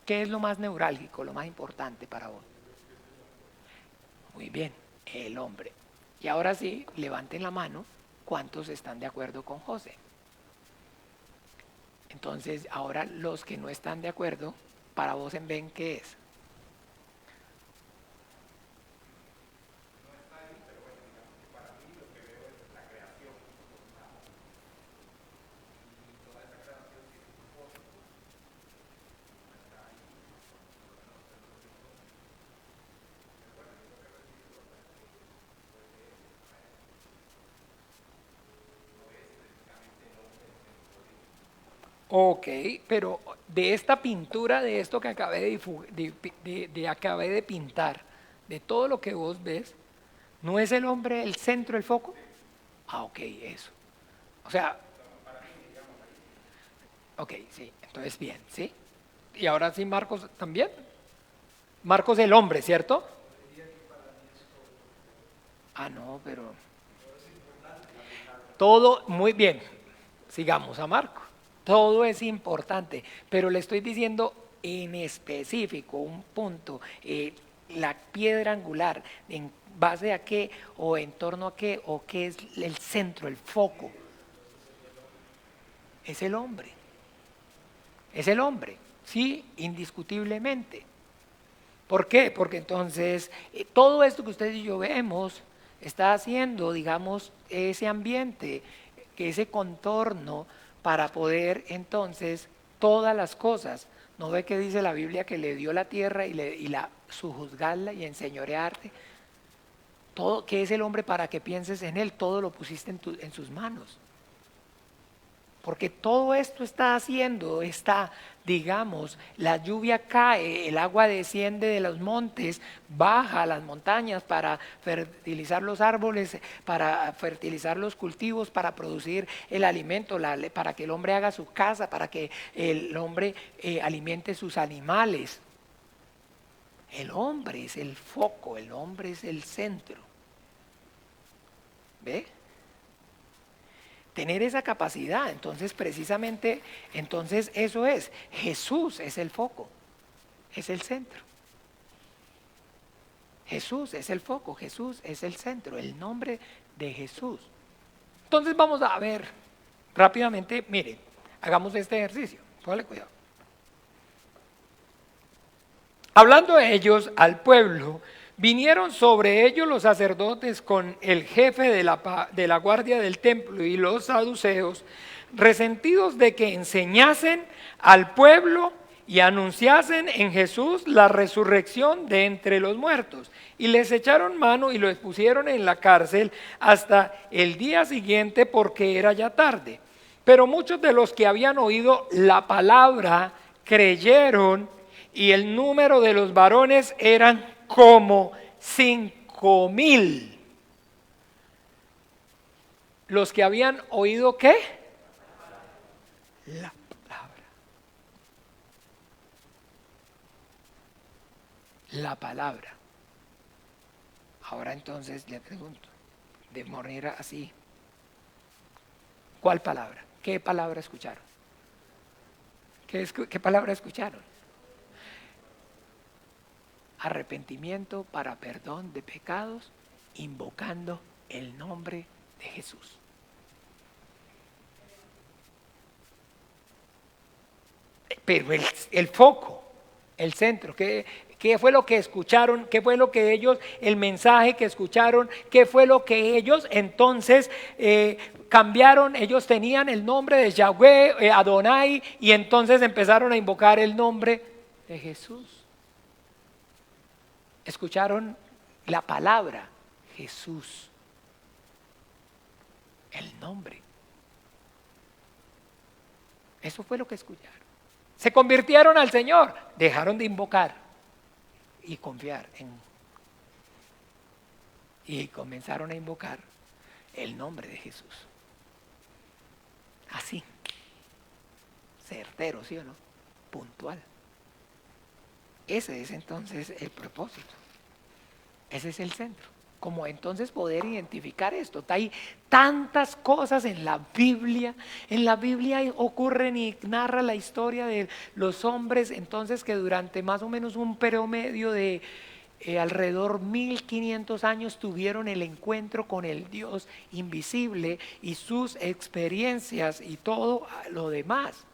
¿Qué es lo más neurálgico, lo más importante para vos? Muy bien, el hombre. Y ahora sí, levanten la mano, ¿cuántos están de acuerdo con José? Entonces, ahora los que no están de acuerdo, para vos en ven, ¿qué es? Ok, pero de esta pintura, de esto que acabé de pintar, de todo lo que vos ves, ¿no es el hombre el centro, el foco? Ok, eso. O sea, ok, sí, entonces bien, ¿sí? Y ahora sí, Marcos también. Marcos el hombre, ¿cierto? No, pero todo muy bien. Sigamos a Marco. Todo es importante, pero le estoy diciendo en específico un punto, la piedra angular, en base a qué o en torno a qué o qué es el centro, el foco. Es el hombre. Es el hombre, sí, indiscutiblemente. ¿Por qué? Porque entonces todo esto que ustedes y yo vemos está haciendo, digamos, ese ambiente, ese contorno para poder entonces todas las cosas ¿No ve que dice la Biblia que le dio la tierra y la sujuzgarla y enseñorearte? Todo, ¿qué es el hombre para que pienses en él? Todo lo pusiste en sus manos. Porque todo esto está haciendo, digamos, la lluvia cae, el agua desciende de los montes, baja a las montañas para fertilizar los árboles, para fertilizar los cultivos, para producir el alimento, para que el hombre haga su casa, para que el hombre alimente sus animales. El hombre es el foco, el hombre es el centro. ¿Ve? Tener esa capacidad, entonces precisamente, entonces eso es, Jesús es el foco, es el centro. Jesús es el foco, Jesús es el centro, el nombre de Jesús. Entonces vamos a ver rápidamente, miren, hagamos este ejercicio, póngale cuidado. Hablando de ellos al pueblo, vinieron sobre ellos los sacerdotes con el jefe de la guardia del templo y los saduceos, resentidos de que enseñasen al pueblo y anunciasen en Jesús la resurrección de entre los muertos. Y les echaron mano y los pusieron en la cárcel hasta el día siguiente porque era ya tarde. Pero muchos de los que habían oído la palabra creyeron, y el número de los varones eran como 5,000. Los que habían oído ¿qué? La palabra. La palabra. Ahora entonces le pregunto, de manera así, ¿cuál palabra? ¿Qué palabra escucharon? ¿Qué palabra escucharon? Arrepentimiento para perdón de pecados, invocando el nombre de Jesús. Pero el foco, el centro, ¿qué fue lo que escucharon? ¿Qué fue lo que ellos, el mensaje que escucharon? ¿Qué fue lo que ellos entonces cambiaron? Ellos tenían el nombre de Yahweh, Adonai, y entonces empezaron a invocar el nombre de Jesús. Escucharon la palabra Jesús, el nombre. Eso fue lo que escucharon. Se convirtieron al Señor, dejaron de invocar y confiar y comenzaron a invocar el nombre de Jesús. Así, certero, ¿sí o no? Puntual. Ese es entonces el propósito. Ese es el centro. Como entonces poder identificar esto. Hay tantas cosas en la Biblia. En la Biblia ocurren y narra la historia de los hombres entonces que durante más o menos un promedio de alrededor 1500 años tuvieron el encuentro con el Dios invisible y sus experiencias y todo lo demás.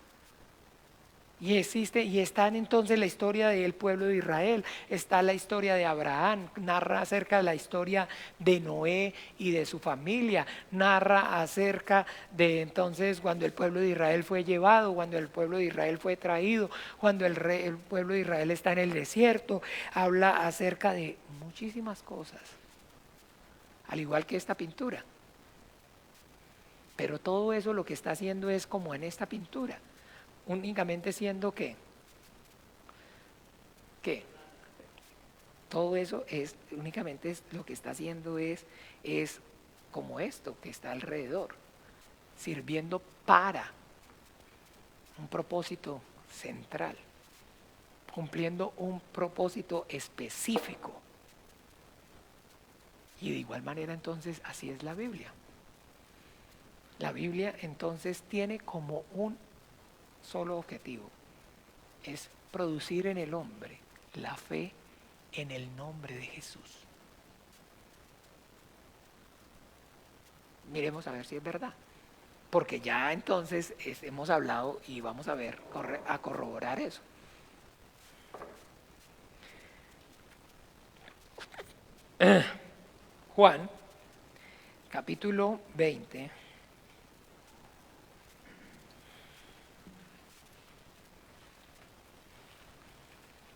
Y está entonces la historia del pueblo de Israel, está la historia de Abraham, narra acerca de la historia de Noé y de su familia, narra acerca de entonces cuando el pueblo de Israel fue llevado, cuando el pueblo de Israel fue traído, cuando el pueblo de Israel está en el desierto, habla acerca de muchísimas cosas, al igual que esta pintura. Pero todo eso lo que está haciendo es como en esta pintura. Únicamente siendo ¿qué? Todo eso es únicamente lo que está haciendo es como esto que está alrededor, sirviendo para un propósito central, cumpliendo un propósito específico. Y de igual manera entonces así es la Biblia. La Biblia entonces tiene como un solo objetivo, es producir en el hombre la fe en el nombre de Jesús. Miremos a ver si es verdad, porque ya entonces hemos hablado y vamos a ver, a corroborar eso. Juan, capítulo 20.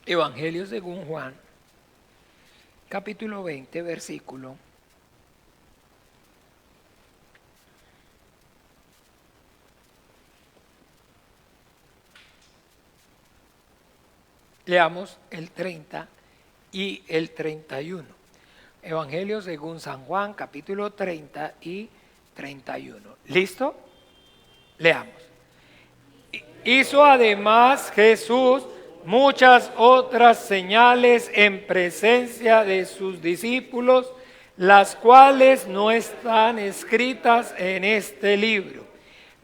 Evangelio según Juan, capítulo 20, versículo. Leamos el 30 y el 31. Evangelio según San Juan, capítulo 30 y 31. ¿Listo? Leamos. Hizo además Jesús muchas otras señales en presencia de sus discípulos, las cuales no están escritas en este libro,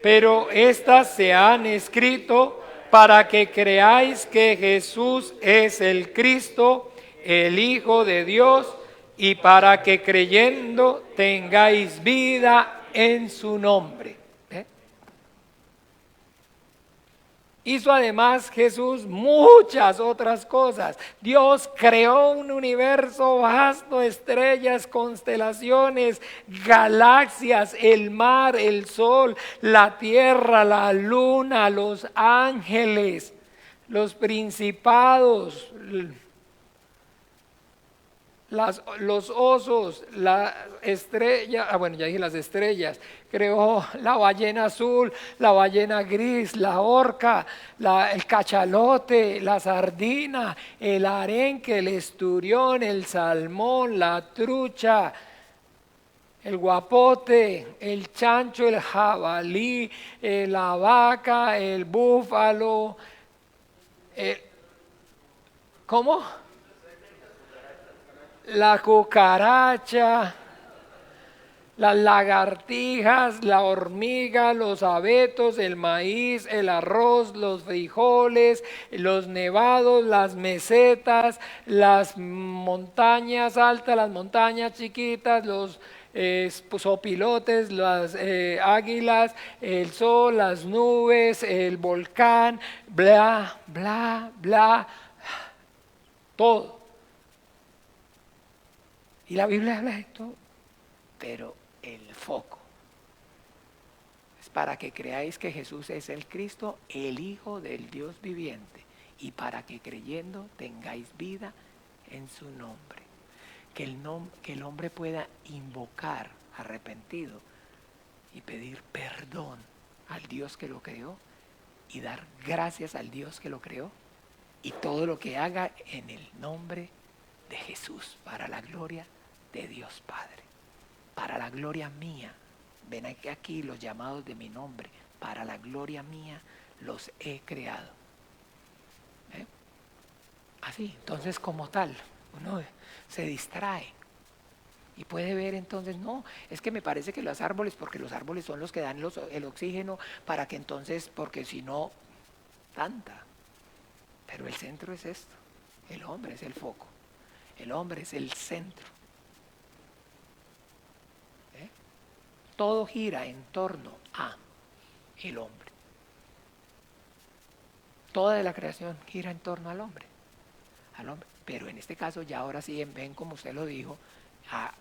pero estas se han escrito para que creáis que Jesús es el Cristo, el Hijo de Dios, y para que creyendo tengáis vida en su nombre. Hizo además Jesús muchas otras cosas. Dios creó un universo vasto, estrellas, constelaciones, galaxias, el mar, el sol, la tierra, la luna, los ángeles, los principados, los osos, la estrella, bueno, ya dije las estrellas, creó la ballena azul, la ballena gris, la orca, el cachalote, la sardina, el arenque, el esturión, el salmón, la trucha, el guapote, el chancho, el jabalí, la vaca, el búfalo, ¿cómo? La cucaracha, las lagartijas, la hormiga, los abetos, el maíz, el arroz, los frijoles, los nevados, las mesetas, las montañas altas, las montañas chiquitas, los sopilotes, las águilas, el sol, las nubes, el volcán, bla, bla, bla, todo. Y la Biblia habla de esto, pero el foco es para que creáis que Jesús es el Cristo, el Hijo del Dios viviente, y para que creyendo tengáis vida en su nombre. Que el hombre pueda invocar arrepentido y pedir perdón al Dios que lo creó y dar gracias al Dios que lo creó, y todo lo que haga en el nombre de Jesús, para la gloria de Dios Padre, para la gloria mía. Ven aquí los llamados de mi nombre, para la gloria mía los he creado. Así, entonces como tal, uno se distrae y puede ver entonces, no, es que me parece que los árboles, porque los árboles son los que dan el oxígeno, para que entonces, porque si no, tanta. Pero el centro es esto, el hombre es el foco, el hombre es el centro. Todo gira en torno a el hombre. Toda la creación gira en torno al hombre. Pero en este caso ya ahora sí ven, como usted lo dijo, a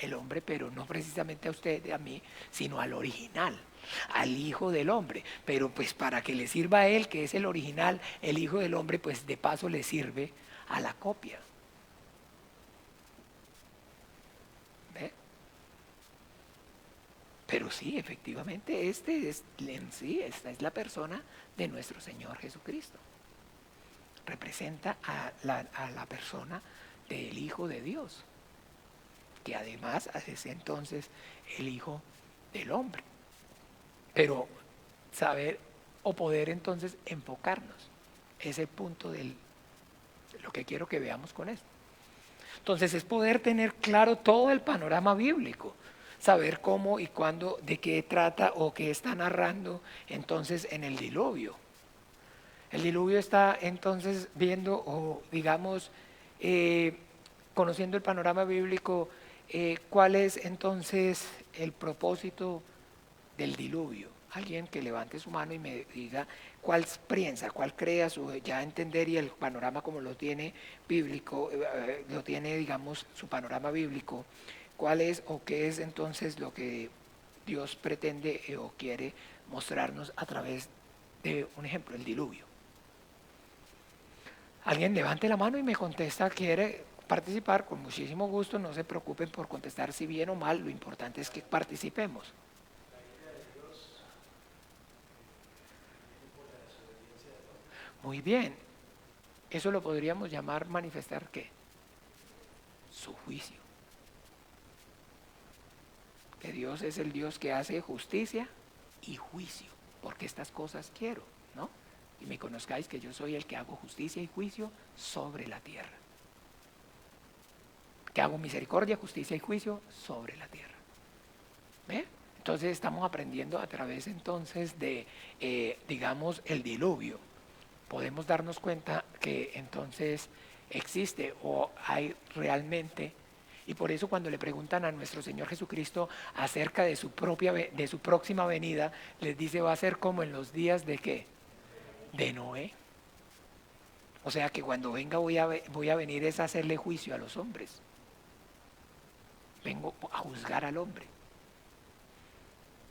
el hombre, pero no precisamente a usted, a mí, sino al original, al Hijo del Hombre. Pero pues para que le sirva a él, que es el original, el Hijo del Hombre, pues de paso le sirve a la copia. ¿Ve? Pero sí, efectivamente, esta es la persona de nuestro Señor Jesucristo. Representa a la persona del Hijo de Dios, que además es entonces el Hijo del Hombre. Pero saber o poder entonces enfocarnos, ese es el punto de lo que quiero que veamos con esto. Entonces es poder tener claro todo el panorama bíblico, saber cómo y cuándo, de qué trata o qué está narrando entonces en el diluvio. El diluvio está entonces viendo o digamos conociendo el panorama bíblico, cuál es entonces el propósito del diluvio. Alguien que levante su mano y me diga cuál piensa, cuál crea su ya entender y el panorama como lo tiene bíblico, lo tiene digamos su panorama bíblico, cuál es o qué es entonces lo que Dios pretende o quiere mostrarnos a través de un ejemplo, el diluvio. Alguien levante la mano y me contesta, quiere participar, con muchísimo gusto, no se preocupen por contestar si bien o mal, lo importante es que participemos. Muy bien, eso lo podríamos llamar manifestar ¿qué? Su juicio. Que Dios es el Dios que hace justicia y juicio, porque estas cosas quiero, ¿no? Y me conozcáis que yo soy el que hago justicia y juicio sobre la tierra. Que hago misericordia, justicia y juicio sobre la tierra. ¿Ve? Entonces estamos aprendiendo a través entonces de, digamos, el diluvio. Podemos darnos cuenta que entonces existe o hay realmente, y por eso cuando le preguntan a nuestro Señor Jesucristo acerca de de su próxima venida, les dice va a ser como en los días de ¿qué? De Noé. O sea que cuando venga voy a venir es a hacerle juicio a los hombres. Vengo a juzgar al hombre.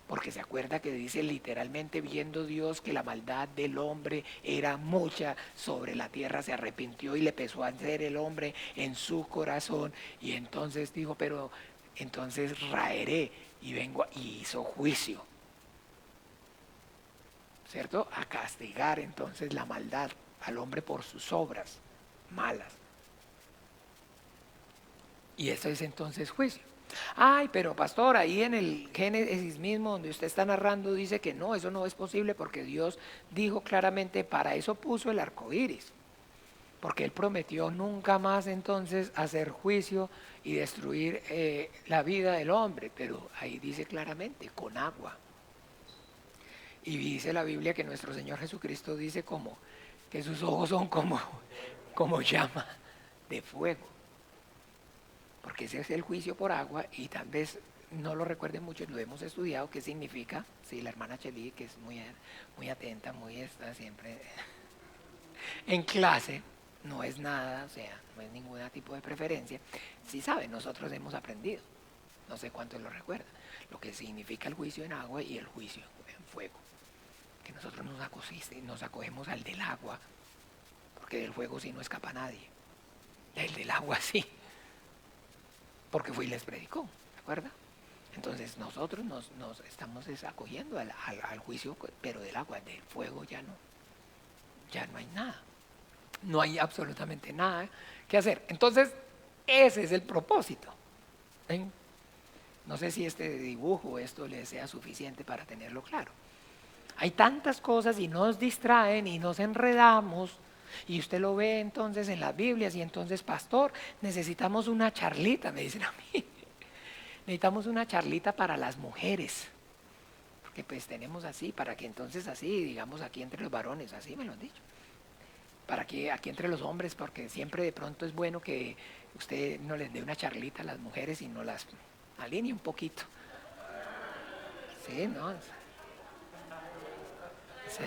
Porque se acuerda que dice literalmente, viendo Dios que la maldad del hombre era mucha sobre la tierra, se arrepintió y le empezó a hacer el hombre en su corazón. Y entonces dijo, pero entonces raeré y vengo y hizo juicio. ¿Cierto? A castigar entonces la maldad al hombre por sus obras malas. Y eso es entonces juicio. Ay, pero pastor, ahí en el Génesis mismo donde usted está narrando dice que no, eso no es posible porque Dios dijo claramente, para eso puso el arco iris. Porque Él prometió nunca más entonces hacer juicio y destruir la vida del hombre. Pero ahí dice claramente, con agua. Y dice la Biblia que nuestro Señor Jesucristo dice como, que sus ojos son como llama de fuego. Porque ese es el juicio por agua y tal vez no lo recuerden mucho, lo hemos estudiado, qué significa. Sí, la hermana Cheli, que es muy atenta, muy está siempre en clase, no es nada, o sea, no es ningún tipo de preferencia. Sí sabe, nosotros hemos aprendido, no sé cuántos lo recuerdan, lo que significa el juicio en agua y el juicio en fuego. Que nosotros nos acogemos al del agua, porque del fuego sí no escapa nadie, el del agua sí. Porque fue y les predicó, ¿se acuerda? Entonces nosotros nos estamos acogiendo al juicio, pero del agua, del fuego ya no hay nada. No hay absolutamente nada que hacer. Entonces, ese es el propósito. ¿Ven? No sé si este dibujo o esto les sea suficiente para tenerlo claro. Hay tantas cosas y nos distraen y nos enredamos. Y usted lo ve entonces en las Biblias y entonces, pastor, necesitamos una charlita, me dicen a mí. Necesitamos una charlita para las mujeres. Porque pues tenemos así, para que entonces así, digamos aquí entre los varones, así me lo han dicho. Para que aquí entre los hombres, porque siempre de pronto es bueno que usted no les dé una charlita a las mujeres y no las alinee un poquito. Sí, ¿no? Sí.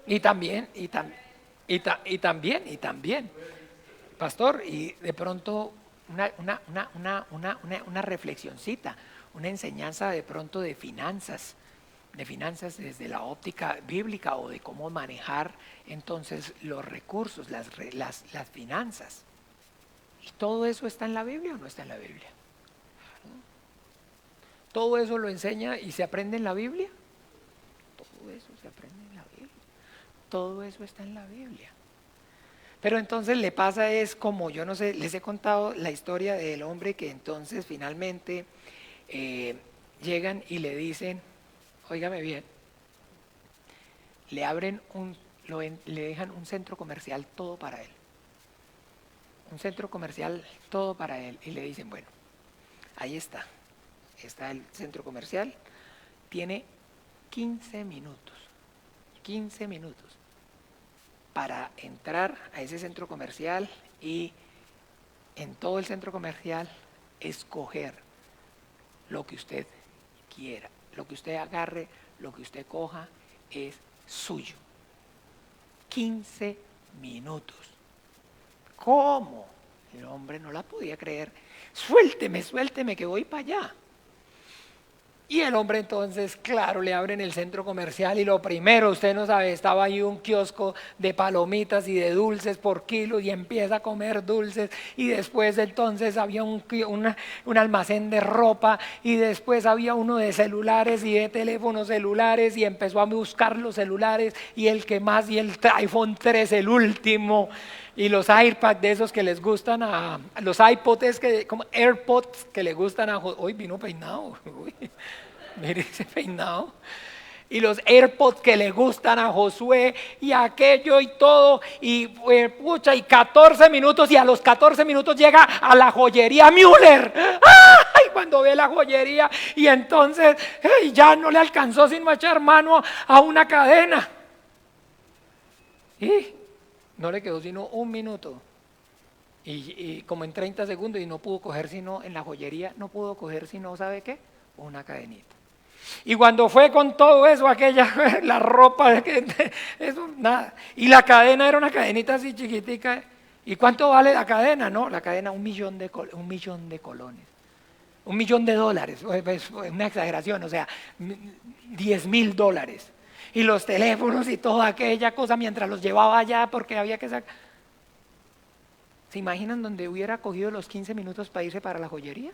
Y también, pastor, y de pronto una reflexioncita, una enseñanza de pronto de finanzas desde la óptica bíblica o de cómo manejar entonces los recursos, las finanzas. ¿Y todo eso está en la Biblia o no está en la Biblia? ¿Todo eso lo enseña y se aprende en la Biblia? Todo eso se aprende en la Biblia. Todo eso está en la Biblia. Pero entonces le pasa es como, yo no sé, les he contado la historia del hombre que entonces finalmente llegan y le dicen, óigame bien, le abren le dejan un centro comercial todo para él. Un centro comercial todo para él. Y le dicen, bueno, ahí está el centro comercial, tiene 15 minutos. 15 minutos para entrar a ese centro comercial y en todo el centro comercial escoger lo que usted quiera, lo que usted agarre, lo que usted coja es suyo. 15 minutos. ¿Cómo? El hombre no la podía creer. Suélteme que voy para allá. Y el hombre entonces, claro, le abren el centro comercial y lo primero, usted no sabe, estaba ahí un kiosco de palomitas y de dulces por kilo y empieza a comer dulces y después entonces había un almacén de ropa y después había uno de celulares y de teléfonos celulares y empezó a buscar los celulares y el que más y el iPhone 3, el último. Y los iPads de esos que les gustan los iPods, como AirPods que le gustan hoy vino peinado, uy, mire ese peinado. Y los AirPods que le gustan a Josué y aquello y todo. Y pucha, y 14 minutos y a los 14 minutos llega a la joyería Müller. ¡Ay! Cuando ve la joyería y entonces ya no le alcanzó sino a echar mano a una cadena. Y no le quedó sino un minuto y como en 30 segundos y no pudo coger sino, en la joyería no pudo coger sino, ¿sabe qué? Una cadenita. Y cuando fue con todo eso, aquella, la ropa, eso, nada. Y la cadena era una cadenita así chiquitica. ¿Y cuánto vale la cadena? No, la cadena $1 millón de colones. $1 millón. Es una exageración, o sea, $10.000. Y los teléfonos y toda aquella cosa mientras los llevaba allá porque había que sacar. ¿Se imaginan donde hubiera cogido los 15 minutos para irse para la joyería?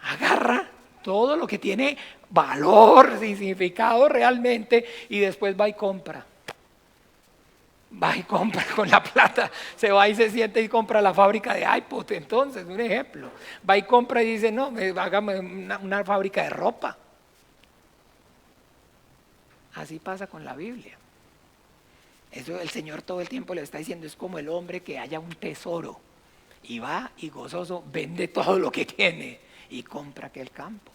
Agarra todo lo que tiene valor, significado realmente y después va y compra. Va y compra con la plata, se va y se siente y compra la fábrica de iPod. Entonces, un ejemplo, va y compra y dice, no, hágame una fábrica de ropa. Así pasa con la Biblia. Eso el Señor todo el tiempo le está diciendo, es como el hombre que haya un tesoro y va y gozoso vende todo lo que tiene y compra aquel campo.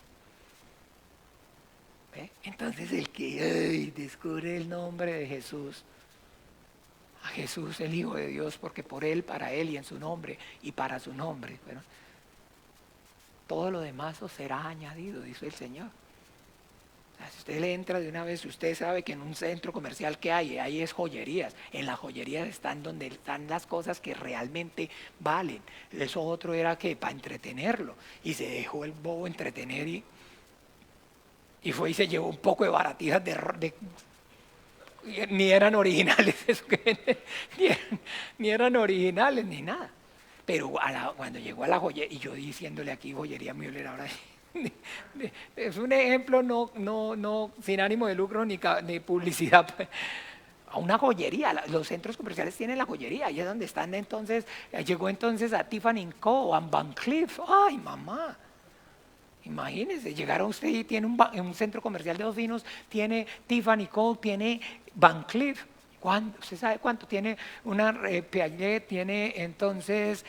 ¿Ve? Entonces el que descubre el nombre de Jesús, a Jesús el Hijo de Dios, porque por Él, para Él y en su nombre y para su nombre, ¿verdad? Todo lo demás os será añadido, dice el Señor. Si usted le entra de una vez, usted sabe que en un centro comercial que hay, ahí es joyerías. En las joyerías están donde están las cosas que realmente valen. Eso otro era que para entretenerlo. Y se dejó el bobo entretener y fue y se llevó un poco de baratijas ni eran originales, ni eran originales ni nada. Pero cuando llegó a la joyería, y yo diciéndole aquí joyería Müller ahora. Es un ejemplo no sin ánimo de lucro ni publicidad, pues. A una joyería, los centros comerciales tienen la joyería, ahí es donde están entonces, llegó entonces a Tiffany & Co, a Van Cleef, ay mamá, imagínense, llegaron usted y tiene un centro comercial de dos vinos, tiene Tiffany & Co, tiene Van Cleef. ¿Usted sabe cuánto? Tiene una Piaget, tiene entonces,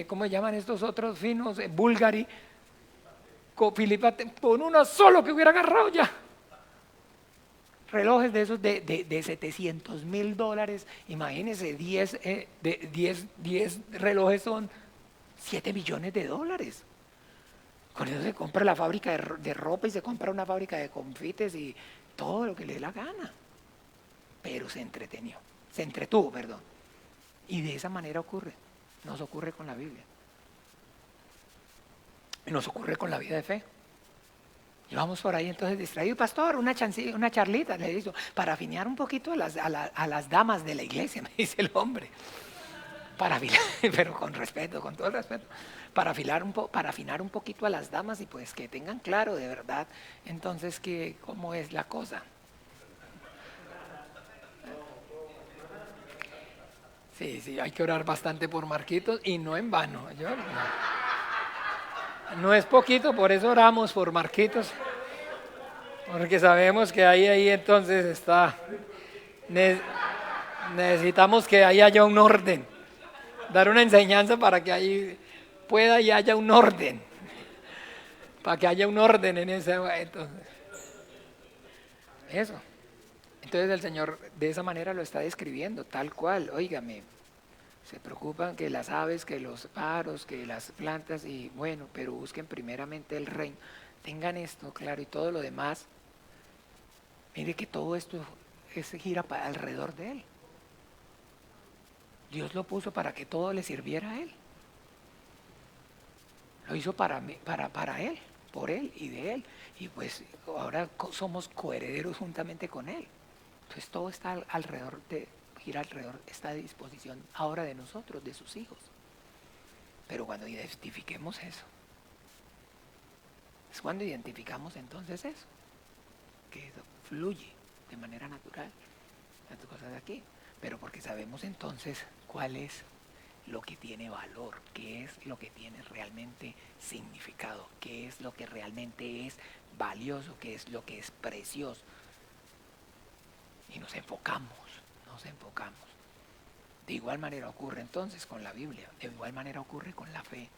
¿cómo se llaman estos otros finos? Bulgari. Filipa, con uno solo que hubiera agarrado ya. Relojes de esos de $700.000, imagínense, 10 relojes son $7 millones. Con eso se compra la fábrica de ropa y se compra una fábrica de confites y todo lo que le dé la gana. Pero se entretuvo, perdón. Y de esa manera nos ocurre con la Biblia. Nos ocurre con la vida de fe. Y vamos por ahí entonces distraído, pastor, una charlita, le digo, para afinar un poquito a las damas de la iglesia, me dice el hombre. Para afinar, pero con respeto, con todo el respeto, para afinar un poquito a las damas y pues que tengan claro de verdad entonces cómo es la cosa. Sí, hay que orar bastante por Marquitos y no en vano. No es poquito, por eso oramos por Marquitos, porque sabemos que ahí entonces está. Necesitamos que ahí haya un orden, dar una enseñanza para que ahí pueda y haya un orden, para que haya un orden en ese momento. Eso. Entonces el Señor de esa manera lo está describiendo, tal cual, óigame. Se preocupan que las aves, que los pájaros, que las plantas y bueno, pero busquen primeramente el reino. Tengan esto claro y todo lo demás. Mire que todo esto gira alrededor de Él. Dios lo puso para que todo le sirviera a Él. Lo hizo para Él, por Él y de Él. Y pues ahora somos coherederos juntamente con Él. Entonces todo está gira alrededor, está a disposición ahora de nosotros, de sus hijos. Pero cuando identifiquemos eso, es cuando identificamos entonces eso, que eso fluye de manera natural, las cosas de aquí. Pero porque sabemos entonces cuál es lo que tiene valor, qué es lo que tiene realmente significado, qué es lo que realmente es valioso, qué es lo que es precioso. Y nos enfocamos. De igual manera ocurre entonces con la Biblia, de igual manera ocurre con la fe.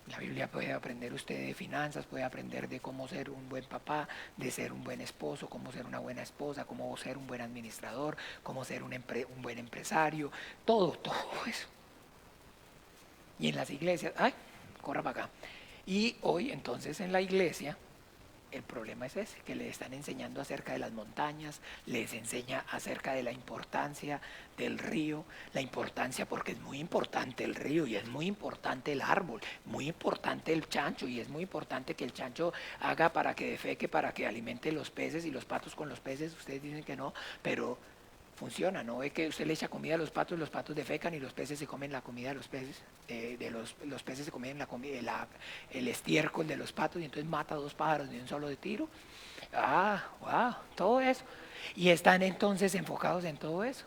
La Biblia puede aprender usted de finanzas, puede aprender de cómo ser un buen papá, de ser un buen esposo, cómo ser una buena esposa, cómo ser un buen administrador, cómo ser un buen empresario, todo eso. Y en las iglesias, corra para acá. Y hoy entonces en la iglesia, el problema es ese, que le están enseñando acerca de las montañas, les enseña acerca de la importancia del río, la importancia porque es muy importante el río y es muy importante el árbol, muy importante el chancho y es muy importante que el chancho haga para que defeque, para que alimente los peces y los patos con los peces. Ustedes dicen que no, pero funciona, ¿no? Ve que usted le echa comida a los patos defecan y los peces se comen la comida de los peces, los peces se comen el estiércol de los patos y entonces mata a 2 pájaros de un solo de tiro. Wow, todo eso. Y están entonces enfocados en todo eso.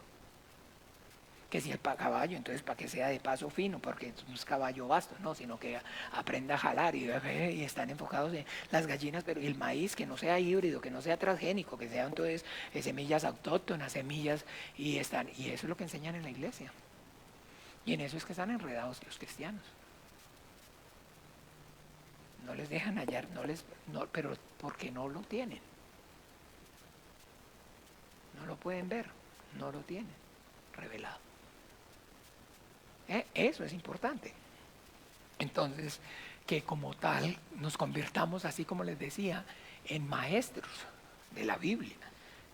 Que si el caballo, entonces para que sea de paso fino, porque no es caballo vasto, no, sino que aprenda a jalar y están enfocados en las gallinas, pero el maíz que no sea híbrido, que no sea transgénico, que sea entonces semillas autóctonas, semillas, y eso es lo que enseñan en la iglesia. Y en eso es que están enredados los cristianos. No les dejan hallar, pero porque no lo tienen. No lo pueden ver, no lo tienen revelado. Eso es importante. Entonces, que como tal nos convirtamos, así como les decía, en maestros de la Biblia,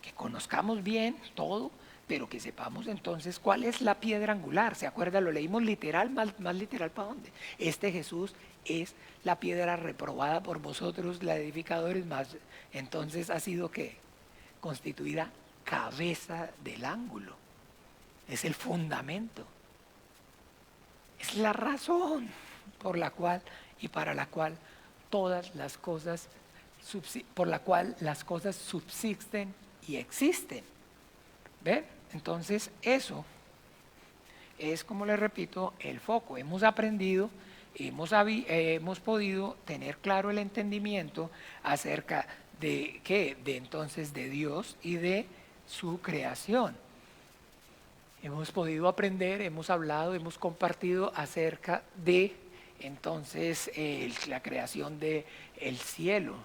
que conozcamos bien todo, pero que sepamos entonces cuál es la piedra angular. ¿Se acuerda? Lo leímos literal, más literal para dónde. Este Jesús es la piedra reprobada por vosotros, la edificadores, más entonces ha sido que constituida cabeza del ángulo. Es el fundamento. Es la razón por la cual y para la cual todas las cosas, por la cual las cosas subsisten y existen. ¿Ven? Entonces eso es, como les repito, el foco. Hemos aprendido, hemos podido tener claro el entendimiento acerca de qué, de entonces de Dios y de su creación. Hemos podido aprender, hemos hablado, hemos compartido acerca de entonces la creación del cielo,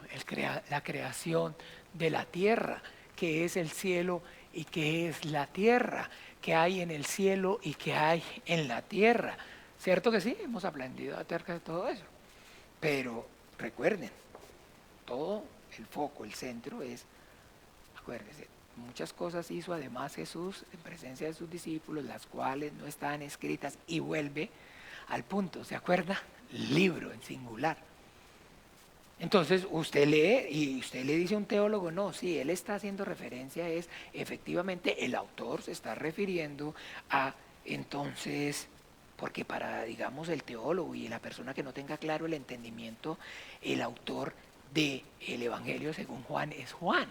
la creación de la tierra, qué es el cielo y qué es la tierra, qué hay en el cielo y qué hay en la tierra. ¿Cierto que sí? Hemos aprendido acerca de todo eso. Pero recuerden, todo el foco, el centro es, acuérdense, muchas cosas hizo además Jesús en presencia de sus discípulos, las cuales no están escritas, y vuelve al punto, ¿se acuerda? Libro en singular. Entonces usted lee y usted le dice a un teólogo, no, sí, él está haciendo referencia, es efectivamente el autor se está refiriendo a entonces, porque para, digamos, el teólogo y la persona que no tenga claro el entendimiento, el autor del Evangelio según Juan es Juan.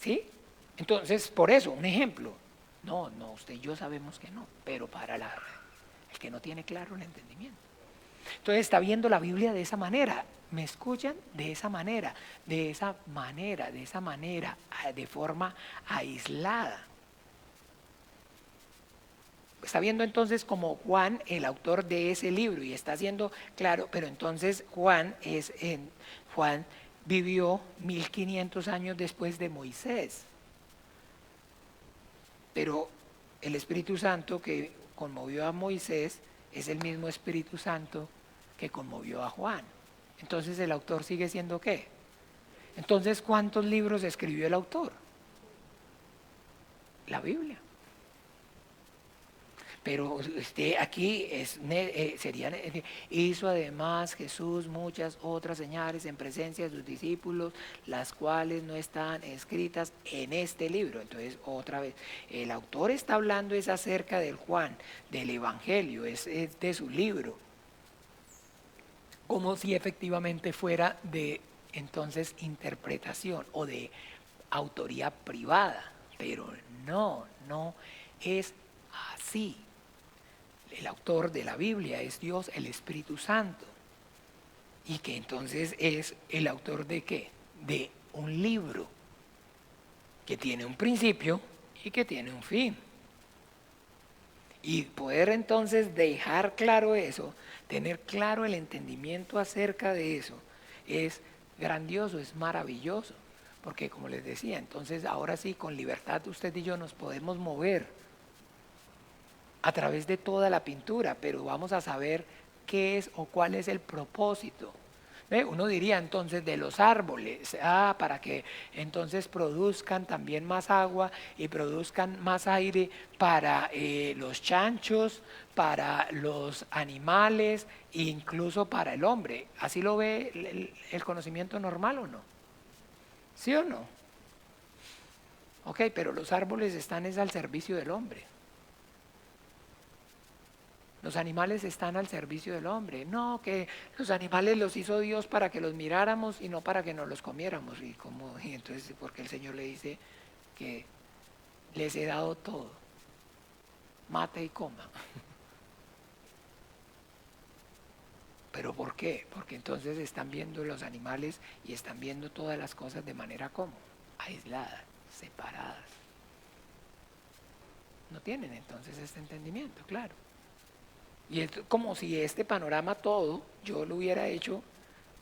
¿Sí? Entonces, por eso, un ejemplo. No, usted y yo sabemos que no, pero para el que no tiene claro el entendimiento. Entonces está viendo la Biblia de esa manera. ¿Me escuchan? De esa manera, de forma aislada. Está viendo entonces como Juan, el autor de ese libro, y está haciendo claro, pero entonces Juan vivió 1500 años después de Moisés. Pero el Espíritu Santo que conmovió a Moisés es el mismo Espíritu Santo que conmovió a Juan. Entonces el autor sigue siendo ¿qué? Entonces, ¿cuántos libros escribió el autor? La Biblia. Pero aquí hizo además Jesús muchas otras señales en presencia de sus discípulos, las cuales no están escritas en este libro. Entonces, otra vez, el autor está hablando es acerca del Juan, del Evangelio, es de su libro, como si efectivamente fuera de entonces interpretación o de autoría privada, pero no es así. El autor de la Biblia es Dios, el Espíritu Santo, y que entonces es el autor de ¿qué? De un libro que tiene un principio y que tiene un fin. Y poder entonces dejar claro eso, tener claro el entendimiento acerca de eso, es grandioso, es maravilloso. Porque como les decía, entonces ahora sí, con libertad usted y yo nos podemos mover a través de toda la pintura, pero vamos a saber qué es o cuál es el propósito. Uno diría entonces de los árboles, para que entonces produzcan también más agua y produzcan más aire para los chanchos, para los animales e incluso para el hombre. ¿Así lo ve el conocimiento normal o no? ¿Sí o no? Ok, pero los árboles están al servicio del hombre. Los animales están al servicio del hombre. No, que los animales los hizo Dios para que los miráramos y no para que nos los comiéramos. Y entonces, porque el Señor le dice que les he dado todo. Mate y coma. ¿Pero por qué? Porque entonces están viendo los animales y están viendo todas las cosas de manera como aisladas, separadas. No tienen entonces este entendimiento, claro. Y es como si este panorama todo yo lo hubiera hecho,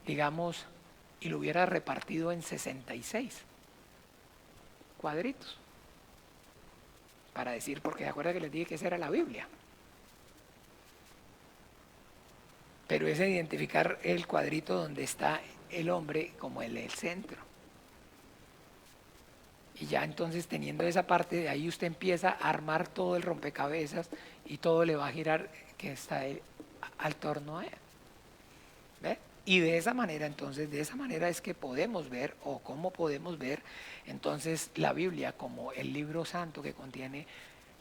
digamos, y lo hubiera repartido en 66 cuadritos. Para decir, porque de acuerdo que les dije que esa era la Biblia. Pero es identificar el cuadrito donde está el hombre como el centro. Y ya entonces teniendo esa parte, de ahí usted empieza a armar todo el rompecabezas y todo le va a girar que está al torno a él. ¿Ve? Y de esa manera entonces, de esa manera es que podemos ver o cómo podemos ver entonces la Biblia como el libro santo que contiene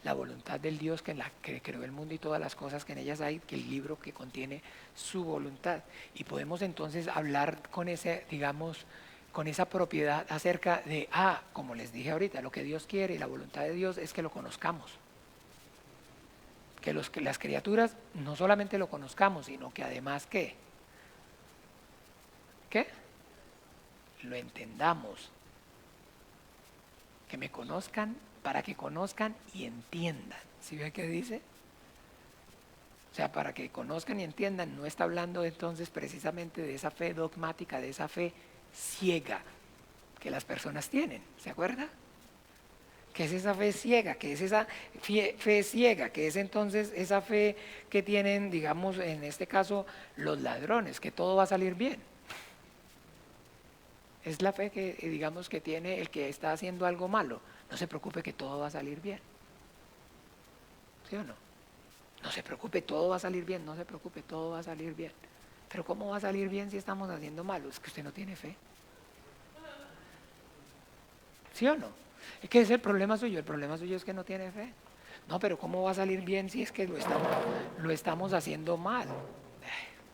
la voluntad del Dios que creó el mundo y todas las cosas que en ellas hay, que el libro que contiene su voluntad. Y podemos entonces hablar con ese, digamos, con esa propiedad acerca de, como les dije ahorita, lo que Dios quiere y la voluntad de Dios es que lo conozcamos. Que las criaturas no solamente lo conozcamos, sino que además ¿qué? Lo entendamos. Que me conozcan para que conozcan y entiendan. ¿Sí ve qué dice? O sea, para que conozcan y entiendan, no está hablando entonces precisamente de esa fe dogmática, de esa fe ciega que las personas tienen. ¿Se acuerda? Que es esa fe ciega, que es esa fe ciega, que es entonces esa fe que tienen, digamos, en este caso, los ladrones, que todo va a salir bien. Es la fe que, digamos, que tiene el que está haciendo algo malo. No se preocupe que todo va a salir bien. ¿Sí o no? No se preocupe, todo va a salir bien, no se preocupe, todo va a salir bien. Pero ¿cómo va a salir bien si estamos haciendo malo? Es que usted no tiene fe. ¿Sí o no? Es que es el problema suyo es que no tiene fe. No, pero ¿cómo va a salir bien si es que lo estamos haciendo mal?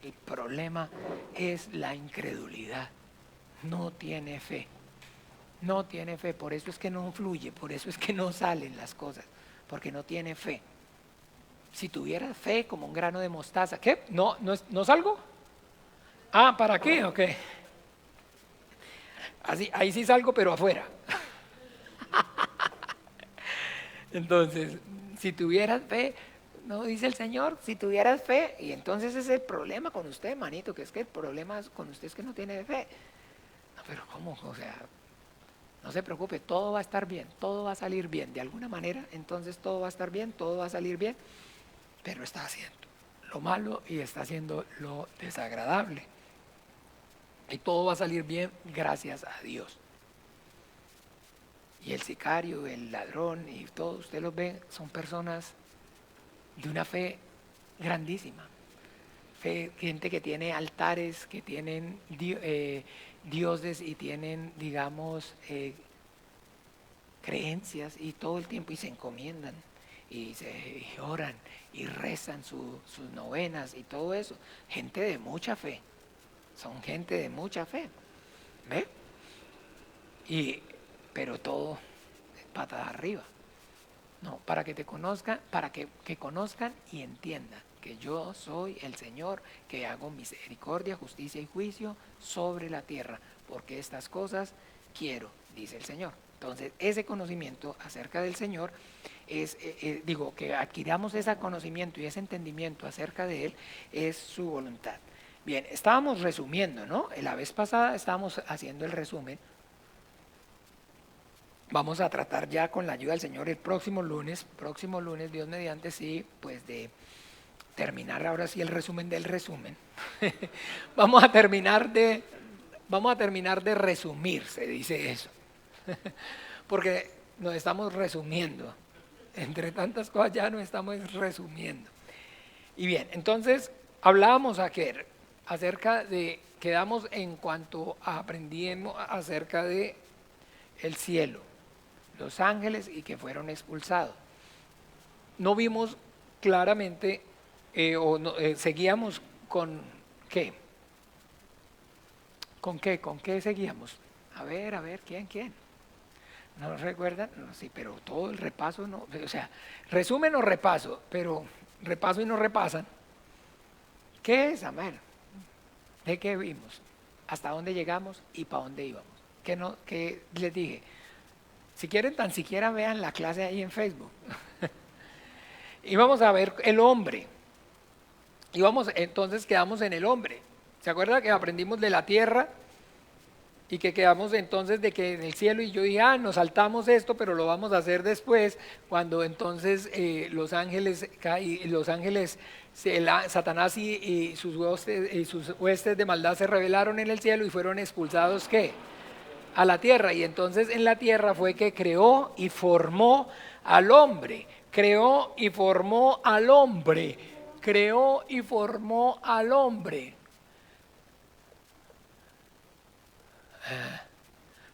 El problema es la incredulidad. No tiene fe. No tiene fe, por eso es que no fluye, por eso es que no salen las cosas, porque no tiene fe. Si tuviera fe como un grano de mostaza, ¿qué? ¿No salgo? ¿Para qué? Ok. Así, ahí sí salgo, pero afuera. Entonces, si tuvieras fe, no dice el Señor, si tuvieras fe, y entonces ese es el problema con usted, manito, que es que el problema con usted es que no tiene fe. No, pero ¿cómo? O sea, no se preocupe, todo va a estar bien, todo va a salir bien, de alguna manera, entonces todo va a estar bien, todo va a salir bien, pero está haciendo lo malo y está haciendo lo desagradable. Y todo va a salir bien gracias a Dios. Y el sicario, el ladrón y todos, usted los ve, son personas de una fe grandísima. Gente que tiene altares, que tienen dioses y tienen, digamos, creencias y todo el tiempo y se encomiendan y oran y rezan sus novenas y todo eso. Gente de mucha fe, son gente de mucha fe, ¿ve? Pero todo patas arriba. No, para que te conozcan, para que conozcan y entiendan que yo soy el Señor, que hago misericordia, justicia y juicio sobre la tierra, porque estas cosas quiero, dice el Señor. Entonces, ese conocimiento acerca del Señor que adquiramos ese conocimiento y ese entendimiento acerca de Él, es su voluntad. Bien, estábamos resumiendo, ¿no? La vez pasada estábamos haciendo el resumen. Vamos a tratar ya con la ayuda del Señor el próximo lunes, Dios mediante, sí, pues de terminar ahora sí el resumen del resumen. Vamos a terminar de resumir, se dice eso. Porque nos estamos resumiendo. Entre tantas cosas ya nos estamos resumiendo. Y bien, entonces hablábamos quedamos en cuanto aprendimos acerca de el cielo, los ángeles y que fueron expulsados. No vimos claramente seguíamos con ¿qué? ¿Con qué seguíamos? A ver, ¿quién? ¿No recuerdan? No, sí, pero todo el repaso no, o sea, resumen o repaso, pero repaso y no repasan. ¿Qué es? A ver, ¿de qué vimos? ¿Hasta dónde llegamos y para dónde íbamos? ¿Qué les dije? Si quieren, tan siquiera vean la clase ahí en Facebook. Y vamos a ver el hombre. Entonces quedamos en el hombre. ¿Se acuerdan que aprendimos de la tierra? Y que quedamos entonces de que en el cielo, y yo dije, nos saltamos esto, pero lo vamos a hacer después, cuando entonces los ángeles, Satanás y sus huestes de maldad se rebelaron en el cielo y fueron expulsados, ¿qué? A la tierra. Y entonces en la tierra fue que creó y formó al hombre. Creó y formó al hombre. Creó y formó al hombre.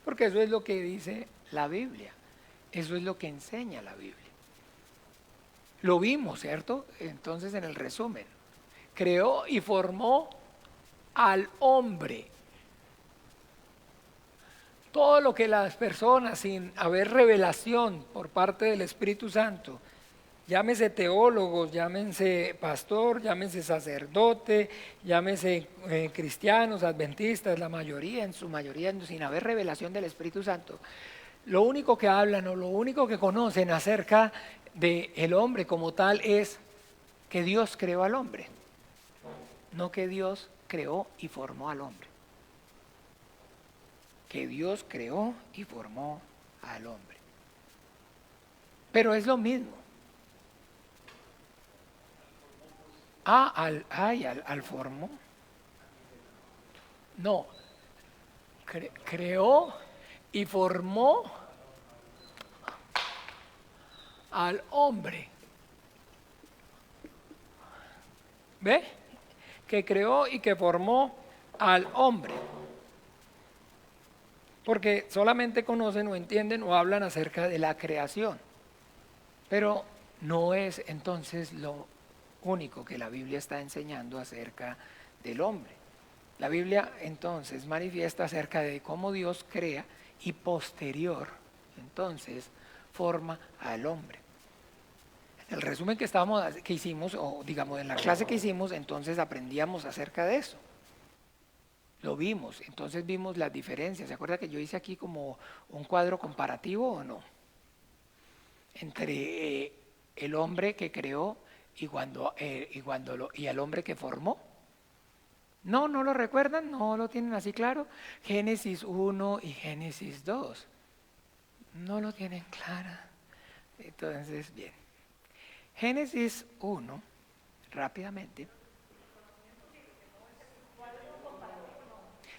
Porque eso es lo que dice la Biblia. Eso es lo que enseña la Biblia. Lo vimos, ¿cierto? Entonces en el resumen. Creó y formó al hombre. Todo lo que las personas, sin haber revelación por parte del Espíritu Santo, llámese teólogos, llámense pastor, llámense sacerdote, llámese cristianos, adventistas, en su mayoría, sin haber revelación del Espíritu Santo, lo único que hablan o lo único que conocen acerca del hombre como tal es que Dios creó al hombre, no que Dios creó y formó al hombre. Que Dios creó y formó al hombre. Pero es lo mismo. Al formó. No. Creó y formó al hombre. ¿Ve? Que creó y que formó al hombre. Porque solamente conocen o entienden o hablan acerca de la creación. Pero no es entonces lo único que la Biblia está enseñando acerca del hombre. La Biblia entonces manifiesta acerca de cómo Dios crea y posterior entonces forma al hombre. En el resumen que hicimos, o digamos en la clase que hicimos, entonces aprendíamos acerca de eso. Lo vimos, entonces vimos las diferencias. ¿Se acuerda que yo hice aquí como un cuadro comparativo o no? Entre el hombre que creó y al hombre que formó. No lo recuerdan, no lo tienen así claro. Génesis 1 y Génesis 2. No lo tienen claro. Entonces, bien. Génesis 1, rápidamente.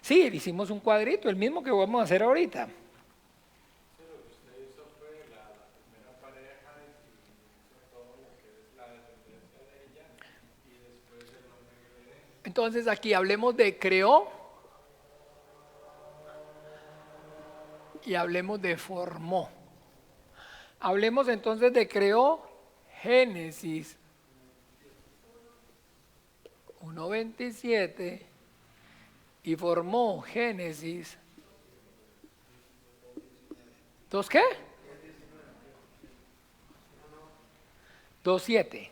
Sí, hicimos un cuadrito, el mismo que vamos a hacer ahorita. Lo que usted hizo fue la primera pareja y hizo todo lo que es la descendencia Entonces aquí hablemos de creó y hablemos de formó. Hablemos entonces de creó, Génesis 1:27, y formó, Génesis 2, ¿qué? 2:7.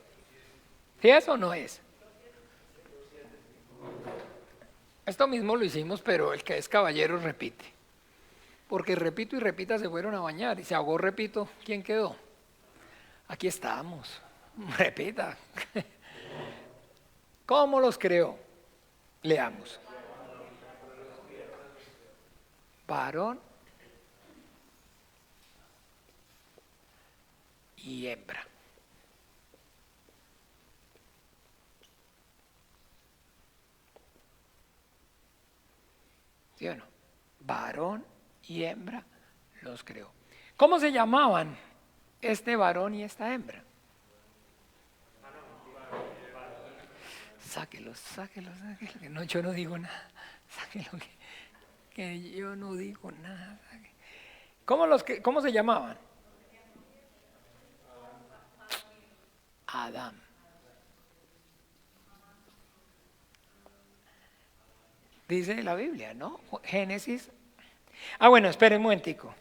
¿Sí es o no es? Esto mismo lo hicimos, pero el que es caballero repite. Porque repito y repita se fueron a bañar y se ahogó, repito, ¿quién quedó? Aquí estamos. Repita. ¿Cómo los creó? Leamos. Varón y hembra. ¿Sí o no? Varón y hembra los creó. ¿Cómo se llamaban este varón y esta hembra? Sáquelos. No, yo no digo nada. Sáquelo, que yo no digo nada. ¿Cómo se llamaban? Adán. Dice la Biblia, ¿no? Génesis. Bueno, esperen un momentico.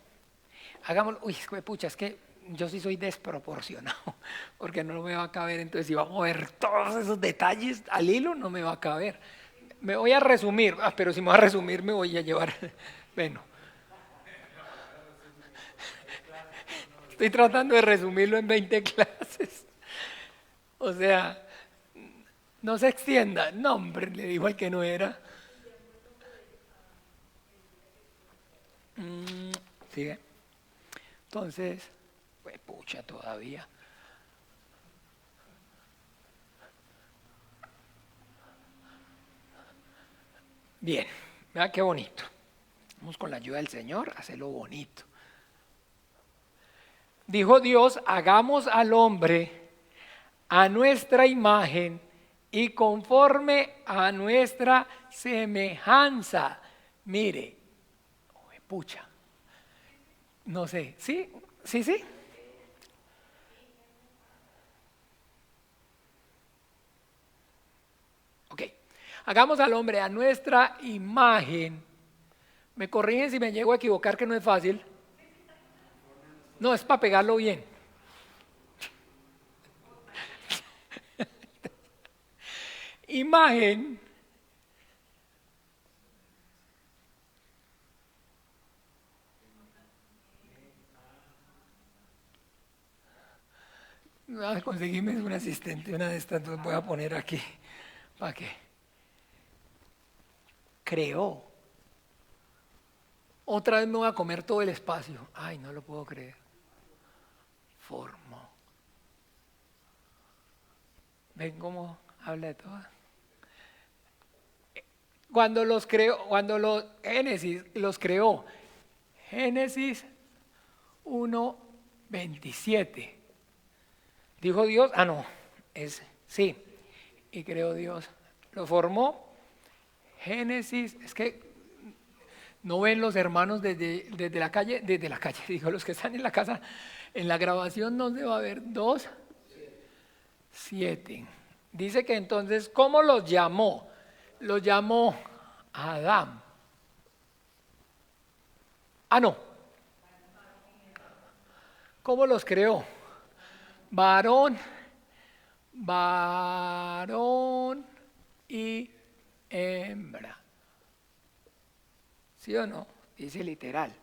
Hagámoslo. Uy, pucha, es que yo sí soy desproporcionado, porque no me va a caber. Entonces, si vamos a ver todos esos detalles al hilo, no me va a caber. Me voy a resumir, pero si me voy a resumir, me voy a llevar. Bueno, estoy tratando de resumirlo en 20 clases. O sea, no se extienda. No, hombre, le dijo al que no era. ¿Sigue? Entonces, pues pucha todavía. Bien, vea qué bonito. Vamos con la ayuda del Señor a hacerlo bonito. Dijo Dios, hagamos al hombre a nuestra imagen y conforme a nuestra semejanza. Mire, pucha, no sé, ¿sí? ¿Sí? Ok, hagamos al hombre a nuestra imagen. Me corrigen si me llego a equivocar, que no es fácil. No, es para pegarlo bien. Imagen. Conseguirme un asistente, una de estas dos voy a poner aquí. ¿Para qué? Creó. Otra vez me voy a comer todo el espacio. Ay, no lo puedo creer. Formó. ¿Ven cómo habla de todo? Cuando los Génesis los creó. Génesis 1:27. Dijo Dios, sí, y creó Dios. Lo formó. Génesis, es que no ven los hermanos desde la calle, digo, los que están en la casa, en la grabación no se va a ver 2:7. Dice que entonces, ¿cómo los llamó? Los llamó Adán. No. ¿Cómo los creó? Varón y hembra. ¿Sí o no? Dice literal.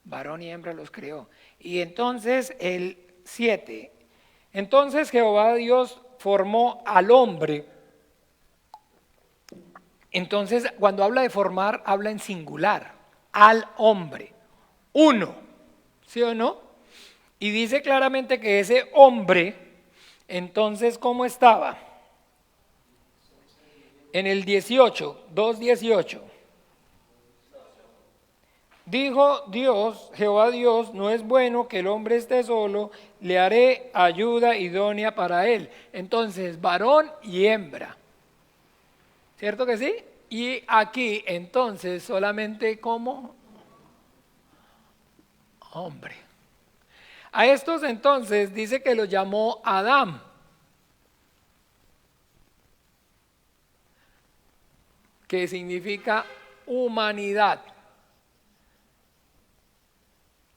Varón y hembra los creó. Y entonces el 7. Entonces Jehová Dios formó al hombre. Entonces cuando habla de formar, habla en singular. Al hombre. Uno. ¿Sí o no? Y dice claramente que ese hombre, entonces, ¿cómo estaba? En el 18, 2:18. Dijo Dios, Jehová Dios, no es bueno que el hombre esté solo, le haré ayuda idónea para él. Entonces, varón y hembra. ¿Cierto que sí? Y aquí entonces solamente como hombre. A estos entonces dice que los llamó Adán, que significa humanidad.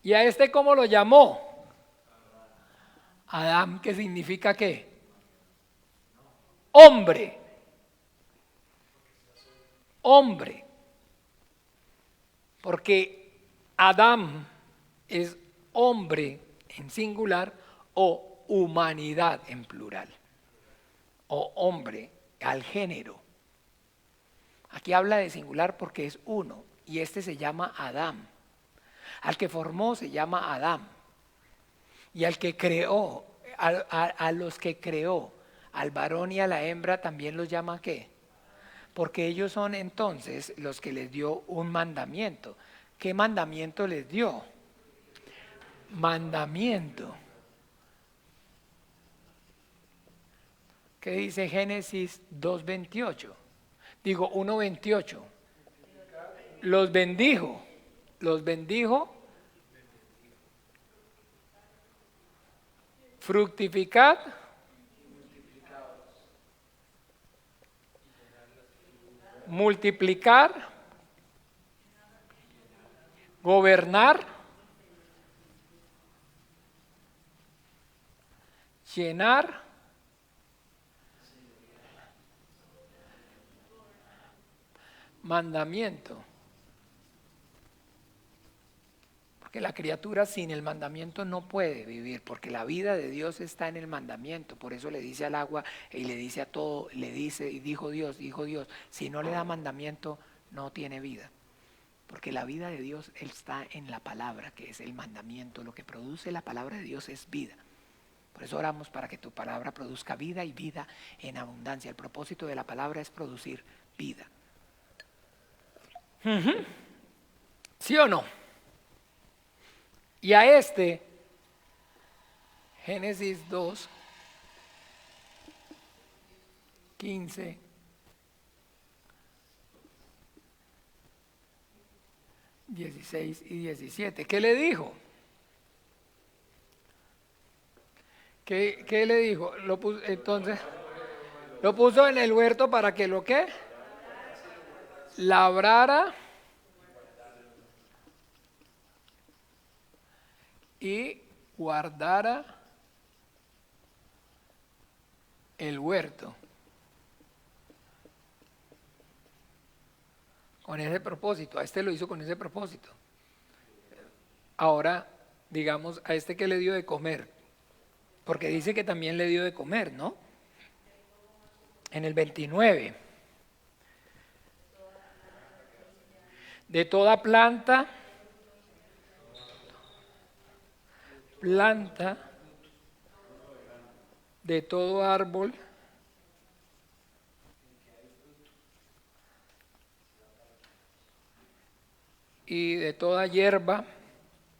¿Y a este cómo lo llamó? Adán, que significa qué? Hombre. Hombre. Porque Adán es hombre en singular o humanidad en plural. O hombre al género. Aquí habla de singular porque es uno y este se llama Adán. Al que formó se llama Adán. Y al que creó, a los que creó, al varón y a la hembra también los llama ¿qué? Porque ellos son entonces los que les dio un mandamiento. ¿Qué mandamiento les dio? Mandamiento. ¿Qué dice Génesis 2:28? Digo 1:28. Los bendijo. Los bendijo. Fructificad. Multiplicar. Gobernar. Llenar. Mandamiento. Porque la criatura sin el mandamiento no puede vivir, porque la vida de Dios está en el mandamiento. Por eso le dice al agua y le dice a todo, le dice, y dijo Dios, si no le da mandamiento, no tiene vida. Porque la vida de Dios está en la palabra, que es el mandamiento. Lo que produce la palabra de Dios es vida. Por eso oramos para que tu palabra produzca vida y vida en abundancia. El propósito de la palabra es producir vida. ¿Sí o no? Y a este, Génesis 2, 15, 16 y 17. ¿Qué le dijo? ¿Qué le dijo? Entonces, lo puso en el huerto para que lo que labrara y guardara el huerto. Con ese propósito, a este lo hizo con ese propósito. Ahora, digamos, a este que le dio de comer, porque dice que también le dio de comer, ¿no? En el 29. De toda planta de todo árbol y de toda hierba.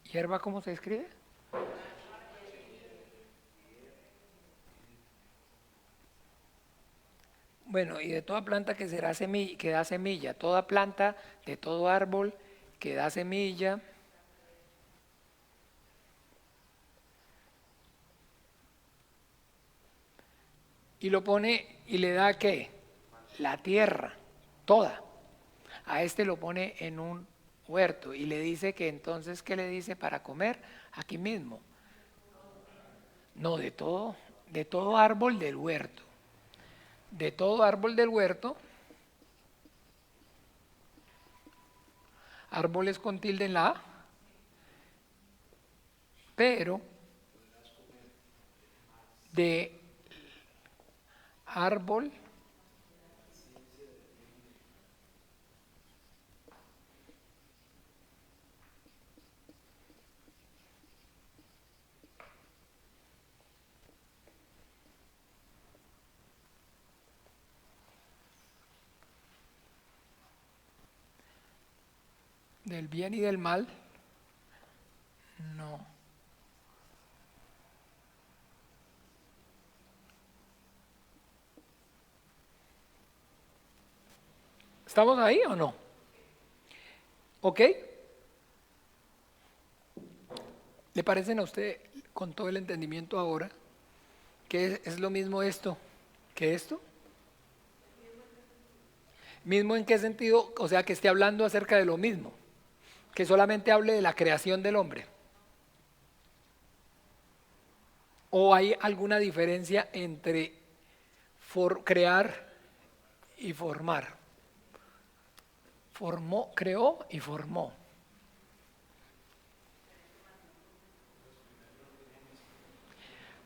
¿Hierba cómo se escribe? Bueno, y de toda planta que será semilla, que da semilla, toda planta de todo árbol que da semilla. Y lo pone y le da ¿qué? La tierra, toda. A este lo pone en un huerto y le dice que entonces, ¿qué le dice para comer? Aquí mismo. No, de todo árbol del huerto. De todo árbol del huerto, árboles con tilde en la A, pero de árbol del bien y del mal, no. ¿Estamos ahí o no? ¿Ok? ¿Le parecen a usted, con todo el entendimiento ahora, que es lo mismo esto que esto? ¿Mismo en qué sentido? O sea, que esté hablando acerca de lo mismo, que solamente hable de la creación del hombre. ¿O hay alguna diferencia entre crear y formar? Formó, creó y formó.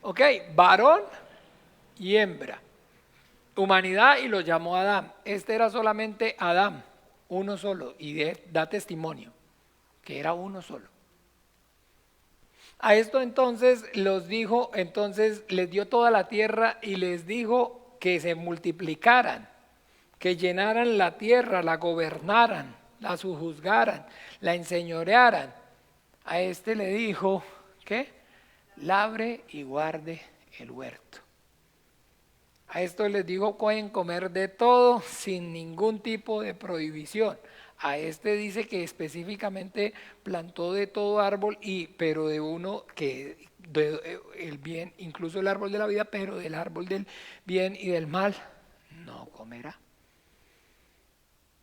Ok, varón y hembra. Humanidad y lo llamó Adán. Este era solamente Adán, uno solo, y da testimonio que era uno solo. A esto entonces los dijo, entonces les dio toda la tierra y les dijo que se multiplicaran, que llenaran la tierra, la gobernaran, la sujuzgaran, la enseñorearan. A este le dijo, ¿qué? Labre y guarde el huerto. A esto les dijo, pueden comer de todo sin ningún tipo de prohibición. A este dice que específicamente plantó de todo árbol, pero de uno que el bien, incluso el árbol de la vida, pero del árbol del bien y del mal no comerá.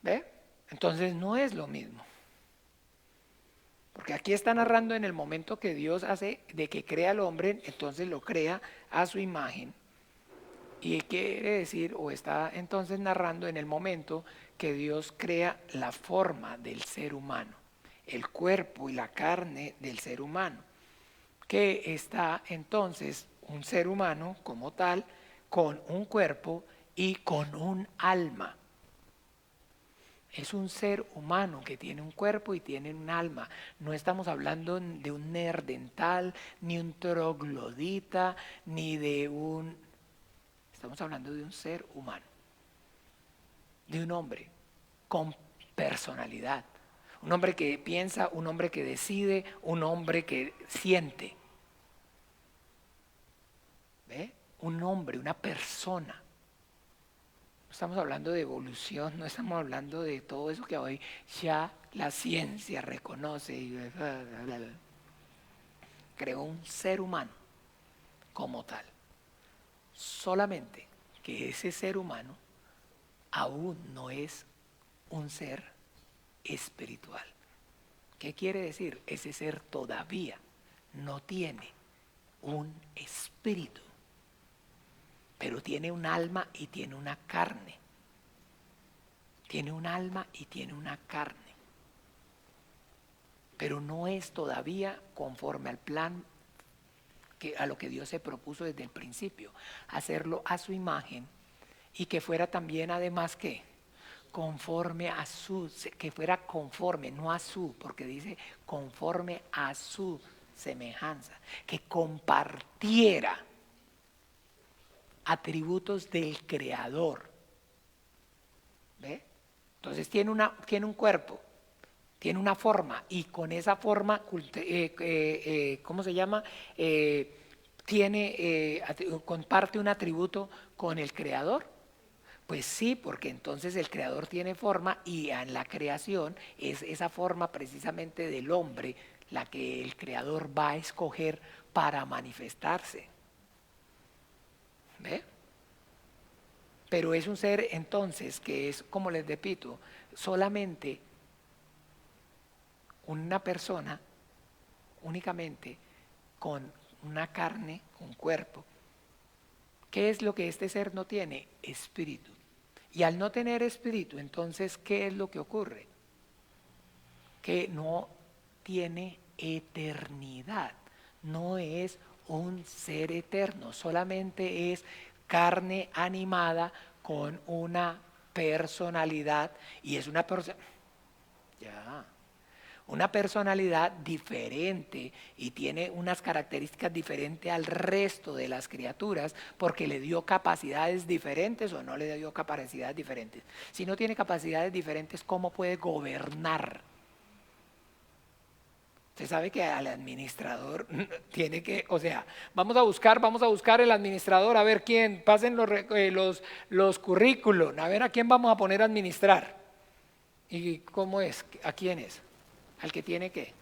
¿Ve? Entonces no es lo mismo. Porque aquí está narrando en el momento que Dios hace de que crea al hombre, entonces lo crea a su imagen. Y quiere decir, o está entonces narrando en el momento que Dios crea la forma del ser humano, el cuerpo y la carne del ser humano, que está entonces un ser humano como tal, con un cuerpo y con un alma. Es un ser humano que tiene un cuerpo y tiene un alma. No estamos hablando de un neandertal, ni un troglodita, ni de un... Estamos hablando de un ser humano, de un hombre con personalidad, un hombre que piensa, un hombre que decide, un hombre que siente. ¿Ve? Un hombre, una persona. No estamos hablando de evolución, no estamos hablando de todo eso que hoy ya la ciencia reconoce. Creó un ser humano como tal. Solamente que ese ser humano aún no es un ser espiritual. ¿Qué quiere decir? Ese ser todavía no tiene un espíritu, pero tiene un alma y tiene una carne. Tiene un alma y tiene una carne. Pero no es todavía conforme al plan a lo que Dios se propuso desde el principio, hacerlo a su imagen y que fuera también además que conforme a su, que fuera conforme, no a su, porque dice conforme a su semejanza, que compartiera atributos del Creador. ¿Ve? Entonces tiene un cuerpo, tiene una forma y con esa forma, ¿cómo se llama? Comparte un atributo con el Creador. Pues sí, porque entonces el Creador tiene forma y en la creación es esa forma precisamente del hombre la que el Creador va a escoger para manifestarse. ¿Ve? Pero es un ser entonces que es, como les repito, solamente una persona únicamente con una carne, un cuerpo. ¿Qué es lo que este ser no tiene? Espíritu. Y al no tener espíritu, entonces, ¿qué es lo que ocurre? Que no tiene eternidad, no es un ser eterno, solamente es carne animada con una personalidad y es una persona, una personalidad diferente y tiene unas características diferentes al resto de las criaturas porque le dio capacidades diferentes o no le dio capacidades diferentes. Si no tiene capacidades diferentes, ¿cómo puede gobernar? Usted sabe que al administrador tiene que, o sea, vamos a buscar el administrador, a ver quién, pasen los currículos, a ver a quién vamos a poner a administrar. ¿Y cómo es? ¿A quién es? ¿Al que tiene qué?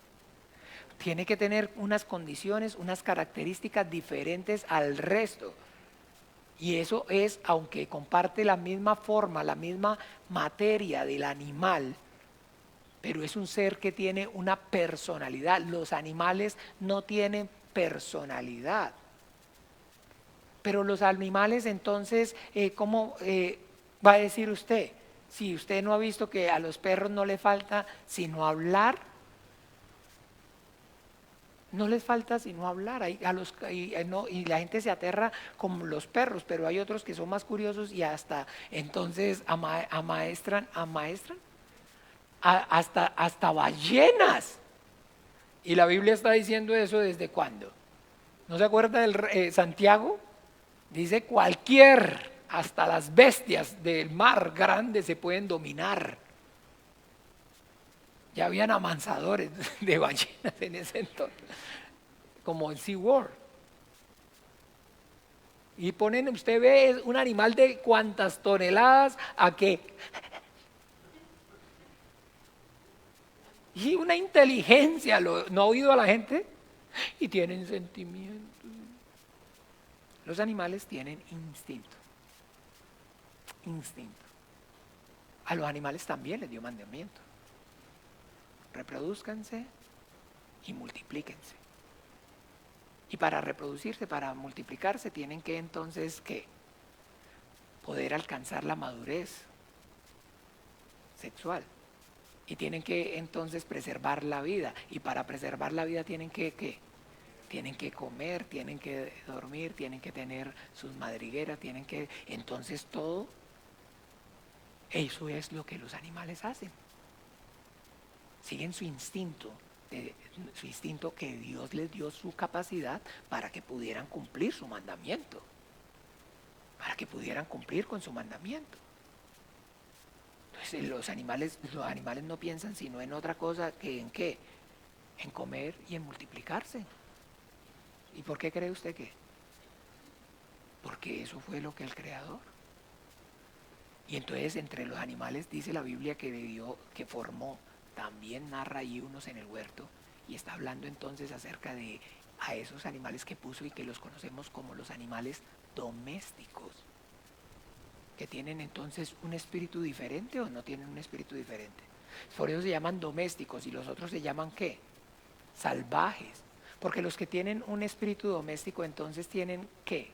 Tiene que tener unas condiciones, unas características diferentes al resto. Y eso es, aunque comparte la misma forma, la misma materia del animal, pero es un ser que tiene una personalidad. Los animales no tienen personalidad. Pero los animales entonces, ¿cómo va a decir usted? Si usted no ha visto que a los perros no le falta sino hablar, no les falta sino hablar. Y la gente se aterra como los perros, pero hay otros que son más curiosos y hasta entonces amaestran hasta ballenas. Y la Biblia está diciendo eso desde cuándo. ¿No se acuerda del Santiago? Dice hasta las bestias del mar grande se pueden dominar. Ya habían amansadores de ballenas en ese entonces, como el SeaWorld. Y ponen, usted ve un animal de cuántas toneladas a qué. Y una inteligencia, ¿no ha oído a la gente? Y tienen sentimientos. Los animales tienen instinto. Instinto. A los animales también les dio mandamiento. Reproduzcanse y multiplíquense. Y para reproducirse, para multiplicarse, tienen que entonces, ¿qué? Poder alcanzar la madurez sexual. Y tienen que entonces preservar la vida. Y para preservar la vida tienen que, ¿qué? Tienen que comer, tienen que dormir, tienen que tener sus madrigueras, tienen que... Entonces todo, eso es lo que los animales hacen. Siguen su instinto que Dios les dio su capacidad para que pudieran cumplir su mandamiento, para que pudieran cumplir con su mandamiento. Entonces los animales no piensan sino en otra cosa que en qué, en comer y en multiplicarse. ¿Y por qué cree usted que? Porque eso fue lo que el Creador. Y entonces entre los animales dice la Biblia que formó, también narra ahí unos en el huerto y está hablando entonces acerca de a esos animales que puso y que los conocemos como los animales domésticos, que tienen entonces un espíritu diferente o no tienen un espíritu diferente. Por eso se llaman domésticos y los otros se llaman ¿qué? Salvajes. Porque los que tienen un espíritu doméstico entonces tienen ¿qué?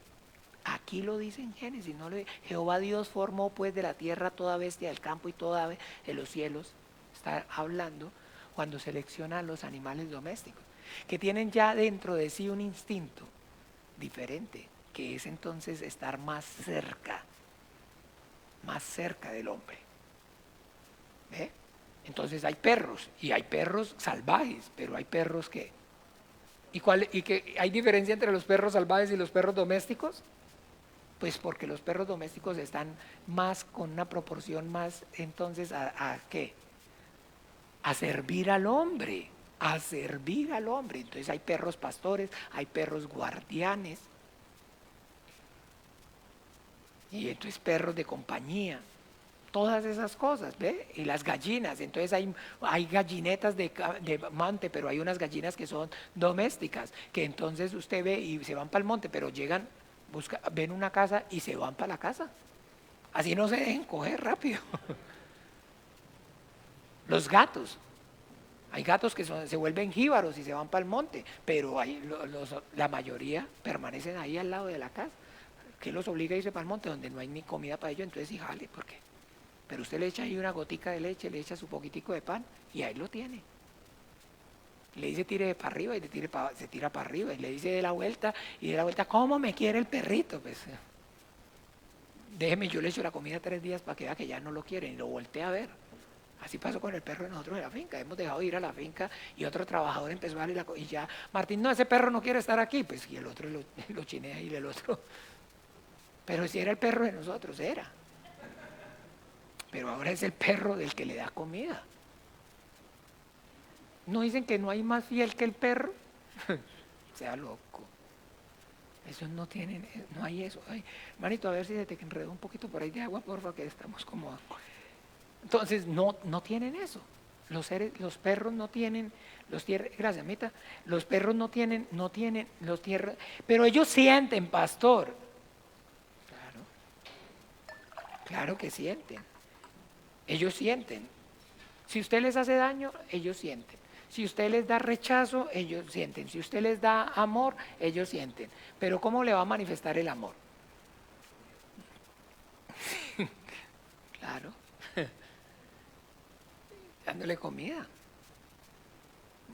Aquí lo dice en Génesis, Jehová Dios formó pues de la tierra toda bestia del campo y toda ave de los cielos. Está hablando cuando selecciona a los animales domésticos, que tienen ya dentro de sí un instinto diferente, que es entonces estar más cerca del hombre. ¿Ve? Entonces hay perros, y hay perros salvajes, pero hay perros que... ¿Y que hay diferencia entre los perros salvajes y los perros domésticos? Pues porque los perros domésticos están más con una proporción más entonces a ¿qué? A servir al hombre, a servir al hombre. Entonces hay perros pastores, hay perros guardianes, y entonces perros de compañía, todas esas cosas, ¿ve? Y las gallinas, entonces hay gallinetas de monte, pero hay unas gallinas que son domésticas, que entonces usted ve y se van para el monte, pero llegan, ven una casa y se van para la casa. Así no se dejen coger rápido. Los gatos. Hay gatos que se vuelven jíbaros y se van para el monte, pero la mayoría permanecen ahí al lado de la casa. ¿Qué los obliga a irse para el monte donde no hay ni comida para ellos? Entonces sí, jale, ¿por qué? Pero usted le echa ahí una gotica de leche, le echa su poquitico de pan y ahí lo tiene. Le dice tire para arriba y se tira para arriba y le dice de la vuelta y de la vuelta, ¿cómo me quiere el perrito? Pues déjeme, yo le echo la comida 3 días para que vea que ya no lo quieren y lo voltea a ver. Así pasó con el perro de nosotros de la finca. Hemos dejado de ir a la finca y otro trabajador empezó a darle y ya, Martín, no, ese perro no quiere estar aquí. Pues y el otro lo chinea y el otro. Pero si era el perro de nosotros, era. Pero ahora es el perro del que le da comida. ¿No dicen que no hay más fiel que el perro? Sea loco. Eso no tienen, no hay eso. Ay, manito, a ver si se te enredó un poquito por ahí de agua, porfa, que estamos como... Entonces no tienen eso. Los perros no tienen, gracias, Mita, los perros no tienen los tierras, pero ellos sienten, pastor. Claro que sienten. Ellos sienten. Si usted les hace daño, ellos sienten. Si usted les da rechazo, ellos sienten. Si usted les da amor, ellos sienten. Pero ¿cómo le va a manifestar el amor? Claro. Dándole comida.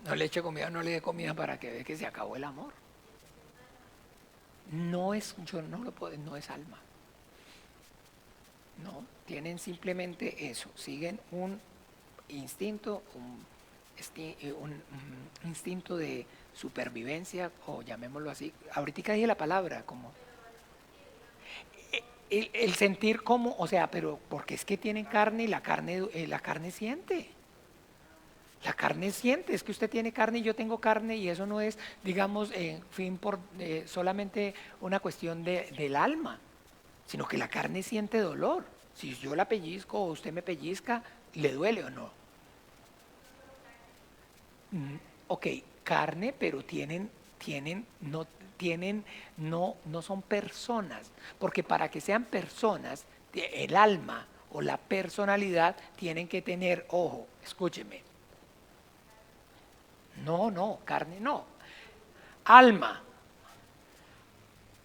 No le eche comida, no le dé comida para que vea que se acabó el amor. No es, yo no lo puedo, no es alma. No, tienen simplemente eso, siguen un instinto, un instinto de supervivencia, o llamémoslo así. Ahorita dije la palabra, como el sentir como, o sea, pero porque es que tienen carne y la carne siente. La carne siente, es que usted tiene carne y yo tengo carne y eso no es, digamos, solamente una cuestión del alma, sino que la carne siente dolor. Si yo la pellizco o usted me pellizca, ¿le duele o no? Ok, carne, pero no son personas, porque para que sean personas, el alma o la personalidad tienen que tener, ojo, escúcheme. No, carne no. Alma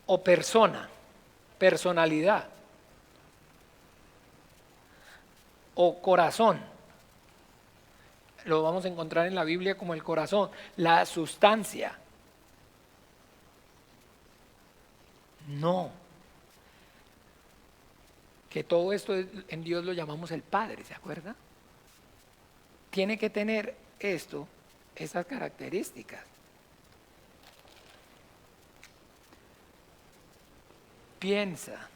o persona, personalidad o corazón. Lo vamos a encontrar en la Biblia como el corazón, la sustancia. No. Que todo esto en Dios lo llamamos el Padre, ¿se acuerda? Tiene que tener esas características. Piensa.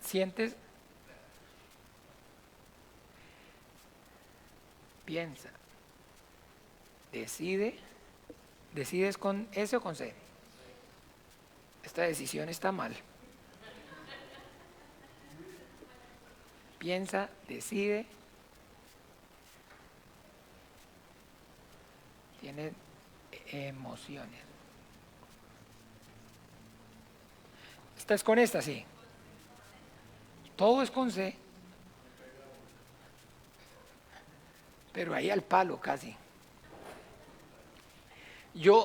Sientes. Piensa. Decide. ¿Decides con S o con C? Esta decisión está mal. Piensa, decide. Tiene emociones. ¿Esta es con esta? Sí. Todo es con C. Pero ahí al palo casi.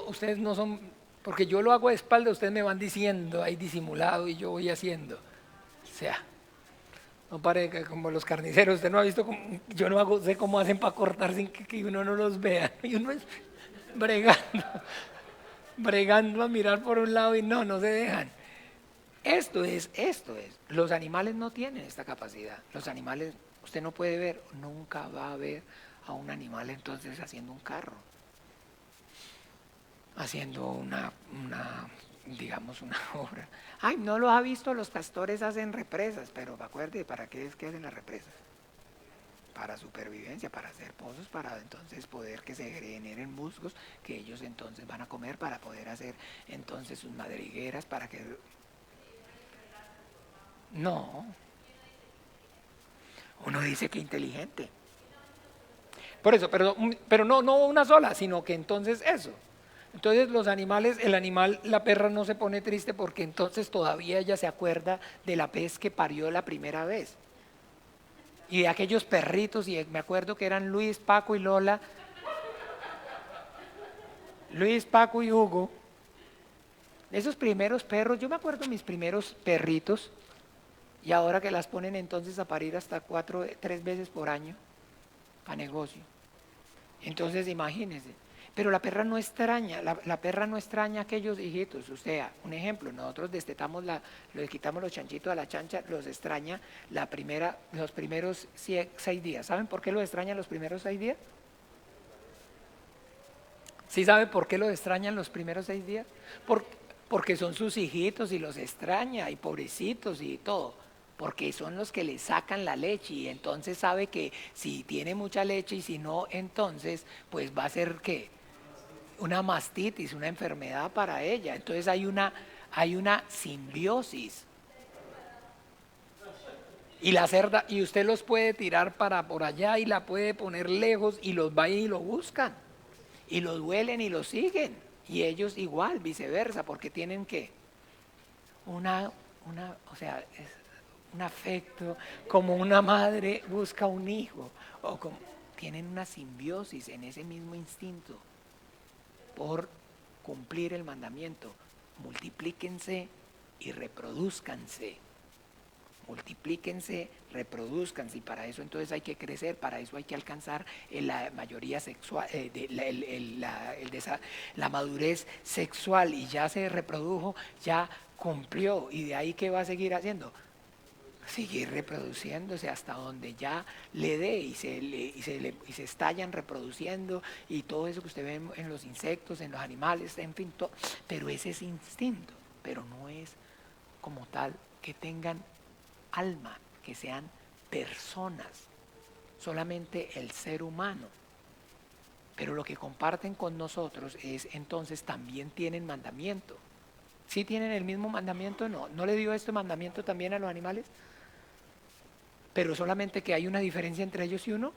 Ustedes no son, porque yo lo hago de espalda, ustedes me van diciendo ahí disimulado y yo voy haciendo. O sea, no parezca como los carniceros, usted no ha visto yo no sé cómo hacen para cortar sin que uno no los vea. Y uno es bregando a mirar por un lado y no se dejan. Esto es. Los animales no tienen esta capacidad. Los animales, usted no puede ver, nunca va a ver a un animal entonces haciendo un carro. Haciendo digamos una obra. Ay, no lo ha visto, los pastores hacen represas, pero acuerde, ¿para qué es que hacen las represas? Para supervivencia, para hacer pozos, para entonces poder que se generen musgos que ellos entonces van a comer, para poder hacer entonces sus madrigueras, para que... No. Uno dice que inteligente. Por eso, pero no una sola, sino que entonces eso. Entonces los animales, la perra no se pone triste porque entonces todavía ella se acuerda de la pez que parió la primera vez. Y de aquellos perritos, y me acuerdo que eran Luis, Paco y Lola. Luis, Paco y Hugo. Esos primeros perros, yo me acuerdo de mis primeros perritos, y ahora que las ponen entonces a parir hasta 3 veces por año, para negocio. Entonces imagínense. Pero la perra no extraña, la perra no extraña a aquellos hijitos. O sea, un ejemplo, nosotros destetamos les quitamos los chanchitos a la chancha, los extraña los primeros 6 días. ¿Saben por qué los extrañan los primeros 6 días? ¿Sí saben por qué los extrañan los primeros 6 días? Porque son sus hijitos y los extraña, y pobrecitos y todo. Porque son los que le sacan la leche, y entonces sabe que si tiene mucha leche y si no, entonces pues va a ser ¿qué? Una mastitis, una enfermedad para ella. Entonces hay una simbiosis. Y la cerda, y usted los puede tirar para por allá y la puede poner lejos y los va y lo buscan. Y los huelen y los siguen. Y ellos igual, viceversa, porque tienen que o sea, es un afecto, como una madre busca un hijo, o como, tienen una simbiosis en ese mismo instinto por cumplir el mandamiento. Multiplíquense y reproduzcanse. Multiplíquense, reproduzcanse, y para eso entonces hay que crecer, para eso hay que alcanzar la mayoría sexual, la madurez sexual, y ya se reprodujo, ya cumplió, y de ahí ¿qué va a seguir haciendo? Seguir reproduciéndose hasta donde ya le dé y se estallan reproduciendo, y todo eso que usted ve en los insectos, en los animales, en fin, todo, pero ese es instinto, pero no es como tal que tengan alma, que sean personas, solamente el ser humano. Pero lo que comparten con nosotros es, entonces también tienen mandamiento. ¿Sí tienen el mismo mandamiento? No. ¿No le dio este mandamiento también a los animales? Pero solamente que hay una diferencia entre ellos y uno.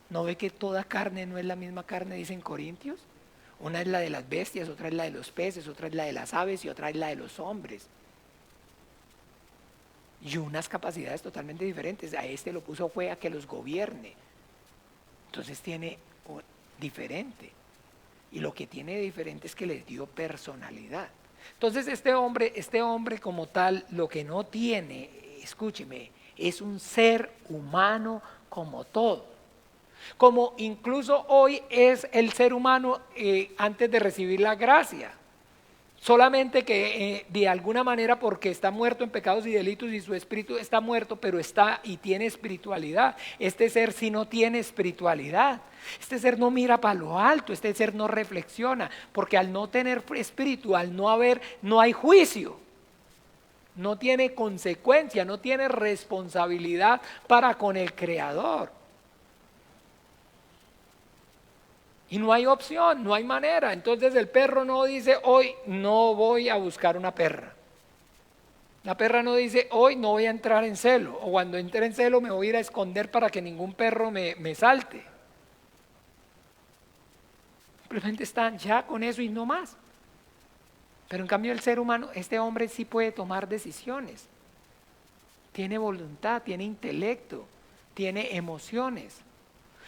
¿No ve que toda carne no es la misma carne, dicen Corintios? Una es la de las bestias, otra es la de los peces, otra es la de las aves y otra es la de los hombres. Y unas capacidades totalmente diferentes. A este lo puso fue a que los gobierne. Entonces tiene diferente. Y lo que tiene de diferente es que les dio personalidad. Entonces este hombre como tal, lo que no tiene, escúcheme, es un ser humano como todo. Como incluso hoy es el ser humano antes de recibir la gracia. Solamente que de alguna manera, porque está muerto en pecados y delitos y su espíritu está muerto, pero está y tiene espiritualidad. Este ser sí no tiene espiritualidad. Este ser no mira para lo alto, este ser no reflexiona, porque al no tener espíritu, al no haber, no hay juicio. No tiene consecuencia, no tiene responsabilidad para con el Creador. Y no hay opción, no hay manera. Entonces el perro no dice, hoy no voy a buscar una perra. La perra no dice, hoy no voy a entrar en celo. O cuando entre en celo me voy a ir a esconder para que ningún perro me salte. Simplemente están ya con eso y no más. Pero en cambio el ser humano, este hombre sí puede tomar decisiones. Tiene voluntad, tiene intelecto, tiene emociones.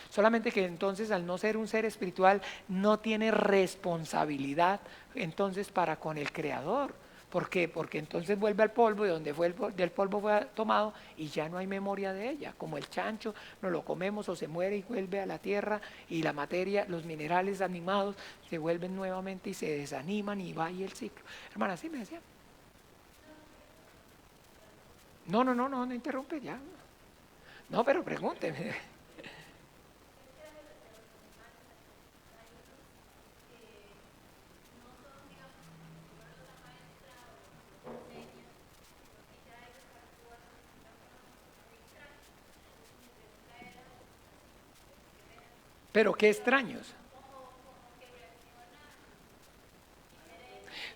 Solamente que entonces al no ser un ser espiritual no tiene responsabilidad entonces para con el Creador. ¿Por qué? Porque entonces vuelve al polvo, y donde del polvo fue tomado, y ya no hay memoria de ella. Como el chancho, nos lo comemos o se muere y vuelve a la tierra, y la materia, los minerales animados se vuelven nuevamente y se desaniman y va y el ciclo. Hermana, ¿sí me decía? No interrumpe ya. No, pero pregúnteme. Pero qué extraños.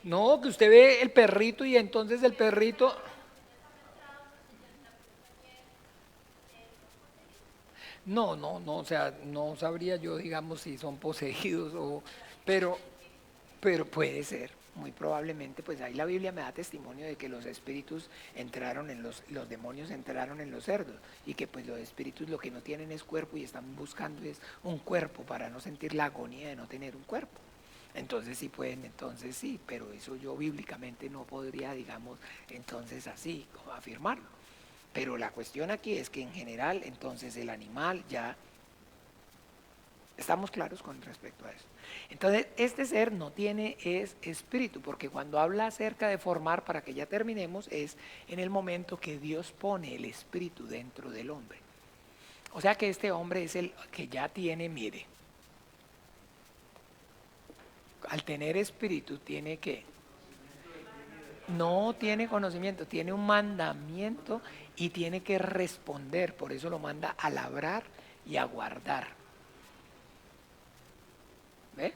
No, que usted ve el perrito y entonces el perrito... No, o sea, no sabría yo, digamos, si son poseídos o... Pero, pero puede ser, muy probablemente, pues ahí la Biblia me da testimonio de que los espíritus entraron en los demonios entraron en los cerdos, y que pues los espíritus lo que no tienen es cuerpo y están buscando es un cuerpo para no sentir la agonía de no tener un cuerpo. Entonces sí pueden, entonces sí, pero eso yo bíblicamente no podría, digamos, entonces así, como afirmarlo. Pero la cuestión aquí es que en general, entonces el animal ya, estamos claros con respecto a eso. Entonces este ser no tiene es espíritu, porque cuando habla acerca de formar, para que ya terminemos, es en el momento que Dios pone el espíritu dentro del hombre. O sea que este hombre es el que ya tiene, mire, al tener espíritu tiene que, no tiene conocimiento, tiene un mandamiento y tiene que responder, por eso lo manda a labrar y a guardar. ¿Ve?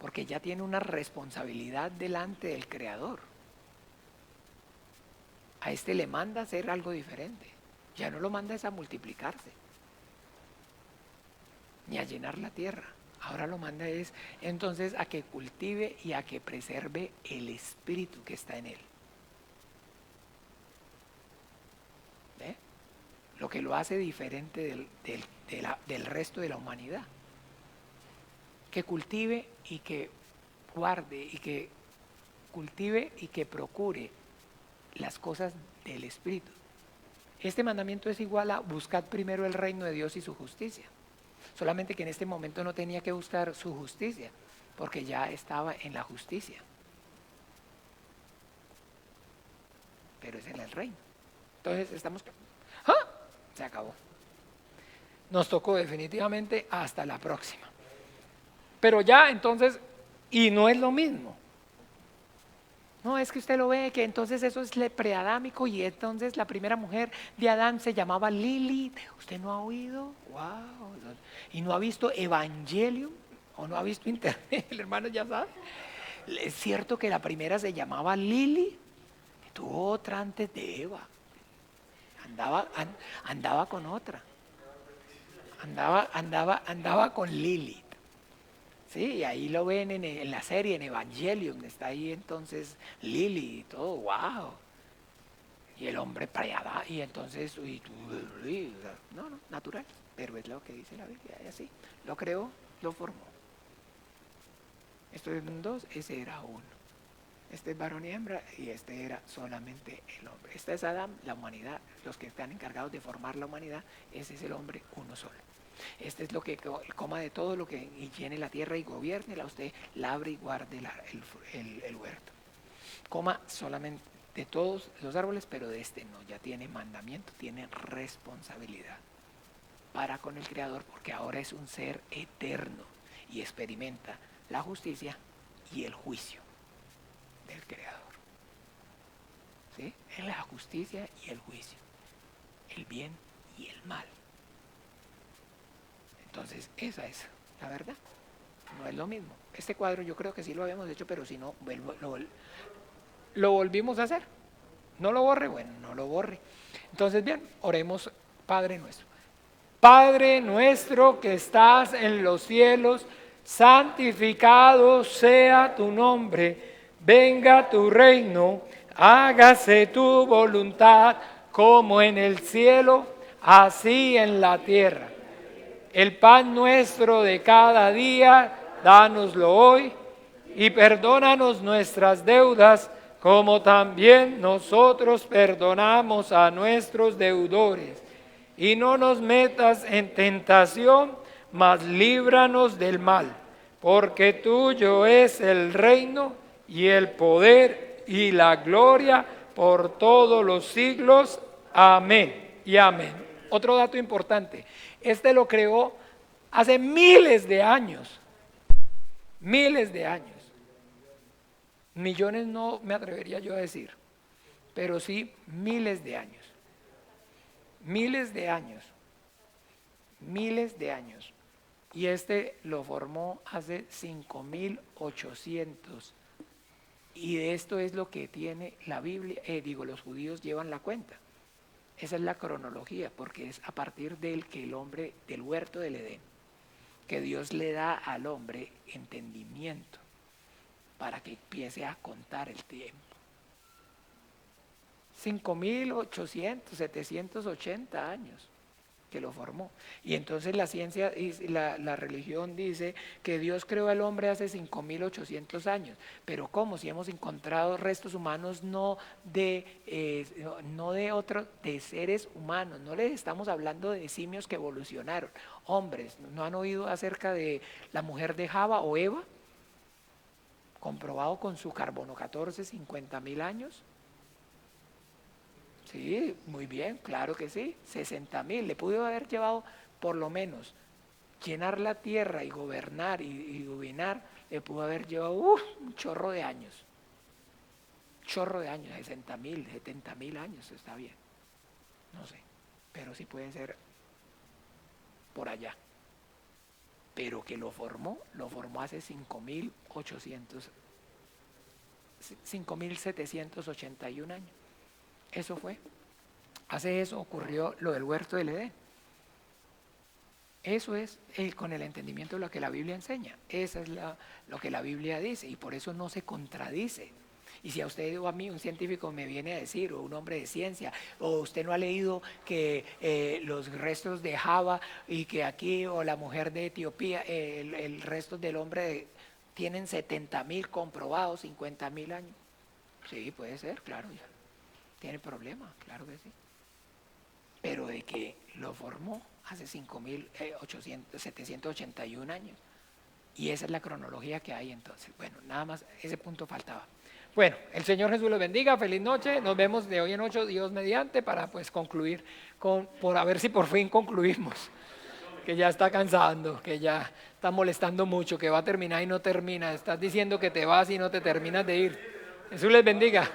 Porque ya tiene una responsabilidad delante del Creador. A este le manda hacer algo diferente. Ya no lo manda es a multiplicarse, ni a llenar la tierra. Ahora lo manda es entonces a que cultive y a que preserve el espíritu que está en él. ¿Ve? Lo que lo hace diferente del resto de la humanidad. Que cultive y que guarde y que cultive y que procure las cosas del espíritu. Este mandamiento es igual a buscar primero el reino de Dios y su justicia. Solamente que en este momento no tenía que buscar su justicia, porque ya estaba en la justicia. Pero es en el reino. Entonces estamos... ¡Ah! Se acabó. Nos tocó definitivamente hasta la próxima. Pero ya entonces, y no es lo mismo. No, es que usted lo ve, que entonces eso es preadámico y entonces la primera mujer de Adán se llamaba Lilith. ¿Usted no ha oído? ¡Wow! ¿Y no ha visto Evangelium? ¿O no ha visto Internet? El hermano ya sabe. Es cierto que la primera se llamaba Lili, tuvo otra antes de Eva. Andaba con otra. Andaba con Lilith. Sí, y ahí lo ven en la serie, en Evangelium, está ahí entonces Lili y todo, wow. Y el hombre para allá, y entonces, no, natural, pero es lo que dice la Biblia, y así, lo creó, lo formó. Esto es un dos, ese era uno. Este es varón y hembra, y este era solamente el hombre. Este es Adán, la humanidad, los que están encargados de formar la humanidad, ese es el hombre, uno solo. Este es lo que coma de todo lo que y llene la tierra y gobierne, usted labre y guarde el huerto. Coma solamente de todos los árboles, pero de este no, ya tiene mandamiento, tiene responsabilidad para con el Creador, porque ahora es un ser eterno y experimenta la justicia y el juicio del Creador. ¿Sí? En la justicia y el juicio, el bien y el mal. Entonces, esa es la verdad. No es lo mismo. Este cuadro yo creo que sí lo habíamos hecho, pero si no, lo volvimos a hacer. No lo borre, bueno, no lo borre. Entonces, bien, oremos, Padre nuestro. Padre nuestro que estás en los cielos, santificado sea tu nombre. Venga tu reino, hágase tu voluntad, como en el cielo, así en la tierra. El pan nuestro de cada día, dánoslo hoy, y perdónanos nuestras deudas, como también nosotros perdonamos a nuestros deudores. Y no nos metas en tentación, mas líbranos del mal, porque tuyo es el reino y el poder y la gloria por todos los siglos. Amén y amén. Otro dato importante, este lo creó hace miles de años, millones no me atrevería yo a decir, pero sí miles de años, y este lo formó hace 5.800, y de esto es lo que tiene la Biblia, los judíos llevan la cuenta. Esa es la cronología, porque es a partir del que el hombre, del huerto del Edén, que Dios le da al hombre entendimiento para que empiece a contar el tiempo. 5.800, 780 años que lo formó. Y entonces la ciencia, la religión dice que Dios creó al hombre hace 5.800 años. Pero ¿cómo? Si hemos encontrado restos humanos no de seres humanos. No les estamos hablando de simios que evolucionaron. Hombres, ¿no han oído acerca de la mujer de Java o Eva? Comprobado con su carbono 14, 50.000 años. Sí, muy bien, claro que sí, 60.000, le pudo haber llevado por lo menos llenar la tierra y gobernar y dominar, le pudo haber llevado un chorro de años, 60.000, 70.000 años, está bien, no sé, pero sí puede ser por allá, pero que lo formó hace 5.781 años. Eso fue. Hace eso ocurrió lo del huerto del Edén. Eso es con el entendimiento de lo que la Biblia enseña. Eso es lo que la Biblia dice y por eso no se contradice. Y si a usted o a mí un científico me viene a decir, o un hombre de ciencia, o usted no ha leído que los restos de Java y que aquí, o la mujer de Etiopía, el resto del hombre tienen 70.000 comprobados, 50.000 años. Sí, puede ser, claro, ya. Tiene problema, claro que sí. Pero de que lo formó hace 781 años. Y esa es la cronología que hay entonces. Bueno, nada más, ese punto faltaba. Bueno, el Señor Jesús los bendiga, feliz noche, nos vemos de hoy en 8, Dios mediante, para pues concluir por a ver si por fin concluimos, que ya está cansando, que ya está molestando mucho, que va a terminar y no termina, estás diciendo que te vas y no te terminas de ir. Jesús les bendiga.